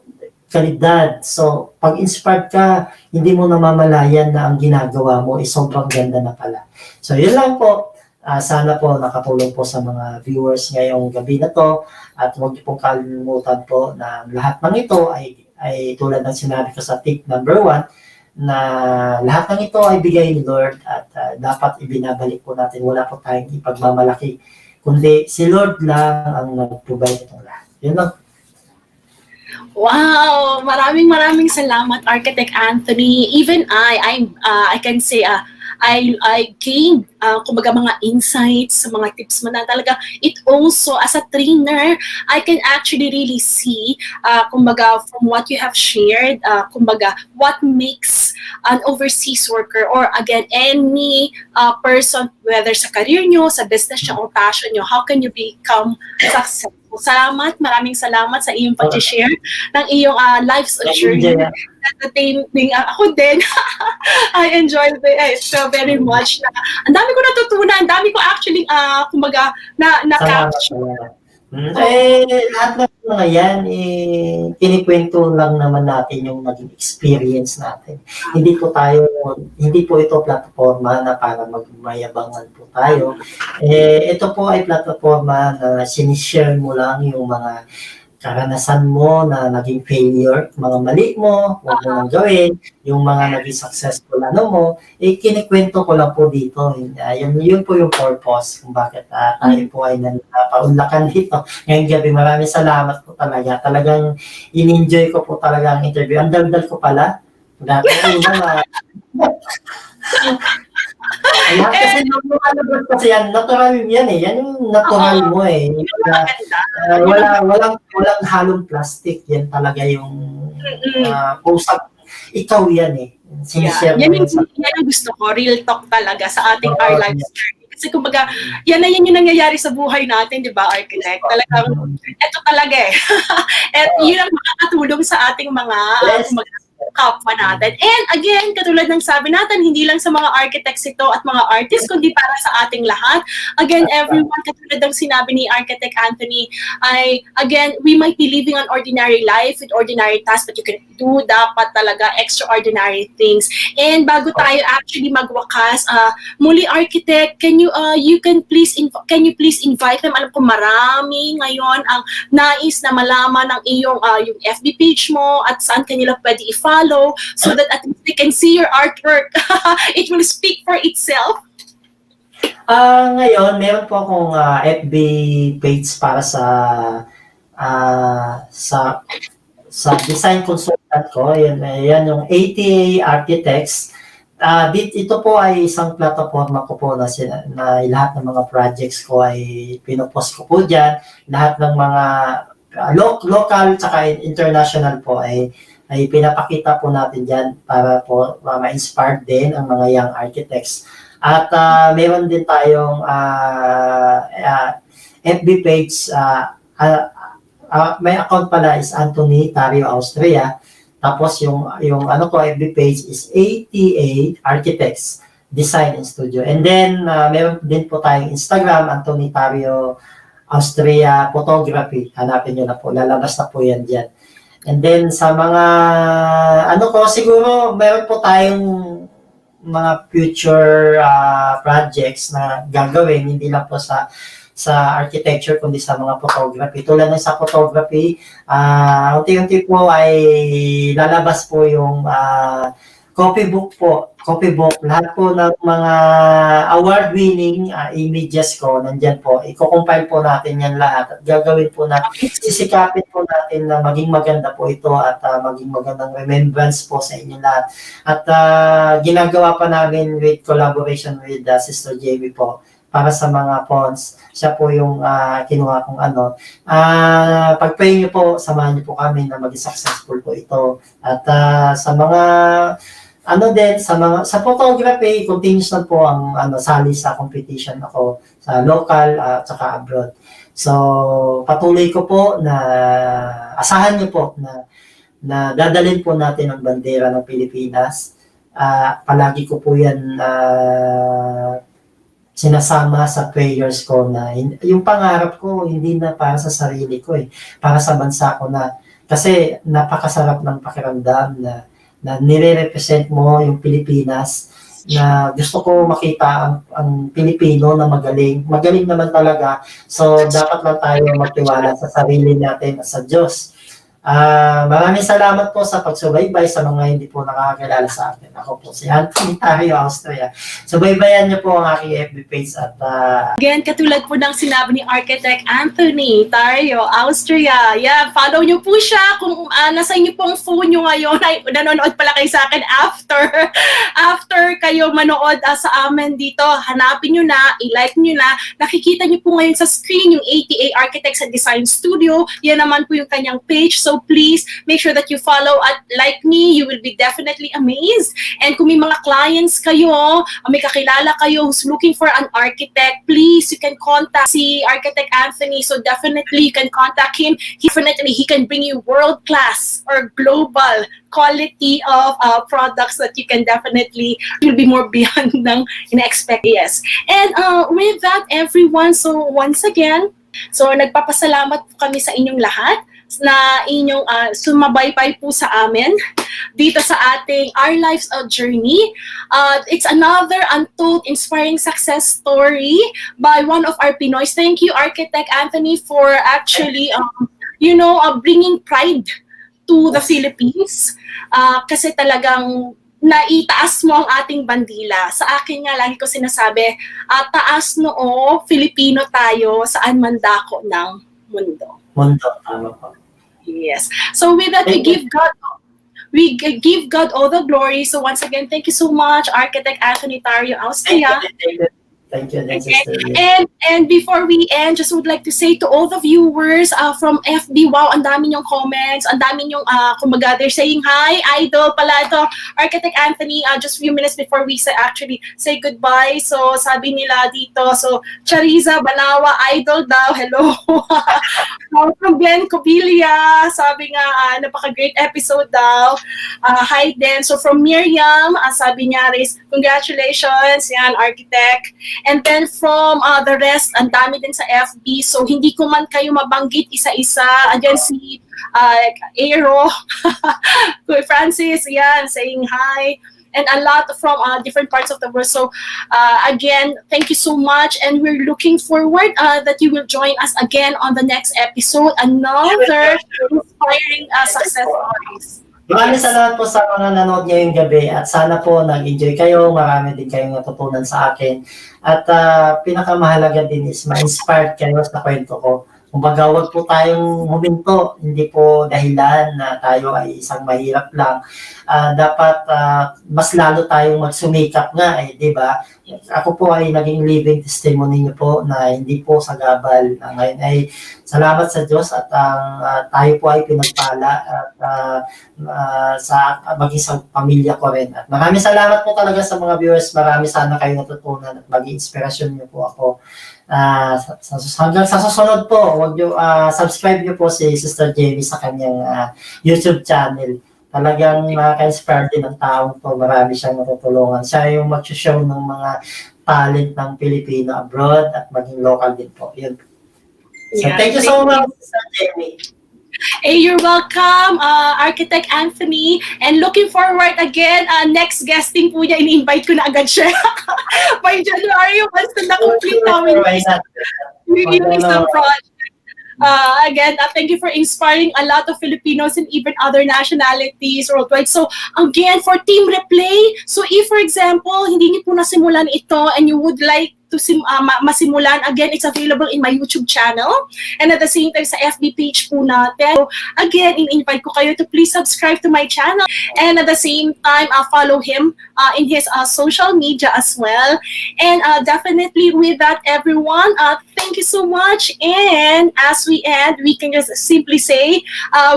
kalidad. So, pag inspired ka, hindi mo namamalayan na ang ginagawa mo is sobrang ganda na pala. So, yun lang po. Sana po nakatulong po sa mga viewers ngayong gabi na to. At huwag niyo pong kalimutan po na lahat ng ito ay tulad ng sinabi ko sa tip number 1, na lahat ng ito ay bigay ni Lord at dapat ibinabalik po natin. Wala po tayong ipagmamalaki. Kundi si Lord lang ang nag-provide itong lahat. Yun lang. Wow! Maraming salamat, Architect Anthony. Even I can say, I gained, kumbaga mga insights, mga tips mo na talaga. It also, as a trainer, I can actually really see, kumbaga, from what you have shared, kumbaga, what makes an overseas worker or again, any person, whether sa career nyo, sa business nyo, or passion nyo, how can you become successful? Maraming salamat sa iyong pag-share ng iyong life's journey. At the same thing, ako din, I enjoyed it so very much. Ang dami ko natutunan, ang dami ko actually, kumbaga, na-capture. Lahat ng mga yan, kinikwento lang naman natin yung naging experience natin. Hindi po ito platforma na para magmayabangan po tayo. Ito po ay platforma na sinishare mo lang yung mga karanasan mo na naging failure, mga mali mo, huwag mo nang gawin, yung mga naging successful mo, kinikwento ko lang po dito. Yun po yung purpose kung bakit tayo po ay napaunlakan dito. Ngayong gabi, maraming salamat po talaga. Talagang in-enjoy ko po talaga ang interview. Ang daldal ko pala. Dati ayan, kasi lumalabas kasi yan, natural yan eh. Yan yung natural mo eh. Walang halong plastic. Yan talaga yung ikaw yan eh. Sinishare Yan, mo yan sa yan ang gusto ko, real talk talaga sa ating Oo, our life journey. Kasi kumbaga, yan na yan yung nangyayari sa buhay natin, di ba, architect? Talagang, eto talaga eh. At yun ang makakatulong sa ating mga Yes. kapwa natin. And again, katulad ng sabi natin, hindi lang sa mga architects ito at mga artists, kundi para sa ating lahat. Again, everyone, katulad ng sinabi ni Architect Anthony, again, we might be living an ordinary life with ordinary tasks, but you can do dapat talaga extraordinary things. And bago tayo actually magwakas, muli Architect, can you please invite them? Alam ko marami ngayon ang nais na malaman ng iyong yung FB page mo at saan kanila pwede i-follow so that at least they can see your artwork. It will speak for itself. Ngayon, meron po akong FB page para sa design consultant ko. Yan yung ATA Architects. Ito po ay isang plataforma ko po na lahat ng mga projects ko ay pinopost ko po dyan. Lahat ng mga local tsaka international po ay pinapakita po natin dyan para po ma-inspire din ang mga young architects. At meron din tayong FB page, may account pala is Anthony Tario Austria. Tapos yung FB page is ATA Architects Design and Studio. And then meron din po tayong Instagram, Anthony Tario Austria Photography. Hanapin nyo na po, lalabas na po yan dyan. And then sa mga siguro meron po tayong mga future projects na gagawin, hindi lang po sa architecture kundi sa mga photography. Tulad ng sa photography, unti-unti po ay lalabas po yung copybook. Lahat po ng mga award-winning images ko, nandyan po. I-compile po natin yan lahat at gagawin po natin, sisikapin po natin na maging maganda po ito at maging magandang remembrance po sa inyo lahat. At ginagawa pa namin with collaboration with Sister Jamie po para sa mga fonts. Siya po yung kinuha kong pag-pray niyo po, samahan niyo po kami na maging successful po ito. At sa mga sa photography, continuous na po ang sali sa competition ako sa local at saka abroad. So patuloy ko po na asahan niyo po na dadalhin po natin ang bandera ng Pilipinas. Palagi ko po yan sinasama sa prayers ko na yung pangarap ko hindi na para sa sarili ko para sa bansa ko na kasi napakasarap ng pakiramdam na nire-represent mo yung Pilipinas na gusto ko makita ang Pilipino na magaling naman talaga, so dapat lang tayo magtiwala sa sarili natin at sa Diyos. Maraming salamat po sa pagsubaybay sa mga hindi po nakakakilala sa akin. Ako po si Anthony Tario Austria. Subaybayan niyo po ang aking FB page at again, katulad po ng sinabi ni Architect Anthony Tario Austria. Yeah, follow niyo po siya kung nasa inyo pong phone niyo ngayon ay nanonood pala kayo sa akin after kayo manood sa amin dito. Hanapin niyo na, i-like niyo na. Nakikita niyo po ngayon sa screen yung ATA Architects and Design Studio. Yan naman po yung kanyang page. So please make sure that you follow at like me. You will be definitely amazed. And kung may mga clients kayo, may kakilala kayo who's looking for an architect, please, you can contact si Architect Anthony. So definitely you can contact him. Definitely he can bring you world-class or global quality of products that you can definitely will be more beyond ng in-expect. Yes. And with that, everyone, so once again, so nagpapasalamat po kami sa inyong lahat na inyong sumabaybay po sa amin dito sa ating Our Lives Journey. It's another untold inspiring success story by one of our Pinoys. Thank you, Architect Anthony, for actually, bringing pride to the Philippines. Kasi talagang naitaas mo ang ating bandila. Sa akin nga, lagi ko sinasabi, taas noo, Filipino tayo, saan man dako ng mundo. Tama po. Yes. So with that, we give God all the glory. So once again, thank you so much, Architect Anthony Tario Austria. Thank you, then, Okay. Sister Lee. And before we end, just would like to say to all the viewers from FB, wow, ang dami niyong comments, ang dami niyong, kumbaga, they're saying hi, idol pala ito, Architect Anthony, just few minutes before we say goodbye. So, sabi nila dito, so, Chariza Banawa, idol daw, hello. From Glenn Cobilia, sabi nga, napaka-great episode daw. Hi din. So, from Miriam, sabi niya, congratulations, yan, Architect. And then from the rest, ang dami din sa FB. So, hindi ko man kayo mabanggit isa-isa. Andyan si Aero, Kuya Francis, yan, saying hi. And a lot from different parts of the world. So, again, thank you so much. And we're looking forward that you will join us again on the next episode. Another inspiring success stories. Maraming salamat po sa mga nanood ngayong gabi at sana po nag-enjoy kayo, marami din kayong natutunan sa akin. At pinakamahalaga din is ma-inspired kayo sa kwento ko. Kumbaga, huwag po tayong huminto, hindi po dahilan na tayo ay isang mahirap lang. Dapat mas lalo tayong magsumikap nga di ba? Ako po ay naging living testimony niyo po na hindi po sagabal. Ngayon ay salamat sa Diyos at tayo po ay pinagpala at sa maging sa pamilya ko rin. At maraming salamat po talaga sa mga viewers. Marami sana kayo natutunan at maging inspirasyon niyo po ako. Hanggang sa susunod po, wag niyo subscribe niyo po si Sister Jamie sa kanyang YouTube channel. Talagang makaka-inspire din ang taong to. Marami siyang matutulungan. Siya yung mag-show ng mga talent ng Pilipino abroad at maging local din po. Yun. So, thank you so much, Sister Jamie. Hey, you're welcome, Architect Anthony. And looking forward again, next guesting po niya, in-invite ko na agad siya. By January, once na na-complete namin yung project. Again, thank you for inspiring a lot of Filipinos and even other nationalities worldwide. So, again, for Team Replay, so if, for example, hindi niyo po nasimulan ito and you would like to masimulan, again, it's available in my YouTube channel and at the same time sa FB page po natin. So, again, in-invite ko kayo to please subscribe to my channel and at the same time, follow him in his social media as well. And definitely with that, everyone, thank you so much. And as we end, we can just simply say,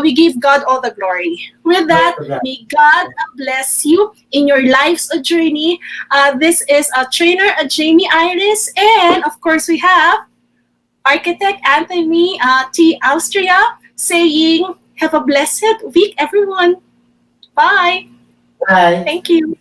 we give God all the glory. With that, may God bless you in your life's journey. This is a trainer, Jamie Iris, and of course we have Architect Anthony T. Austria saying, have a blessed week, everyone. Bye. Bye. Thank you.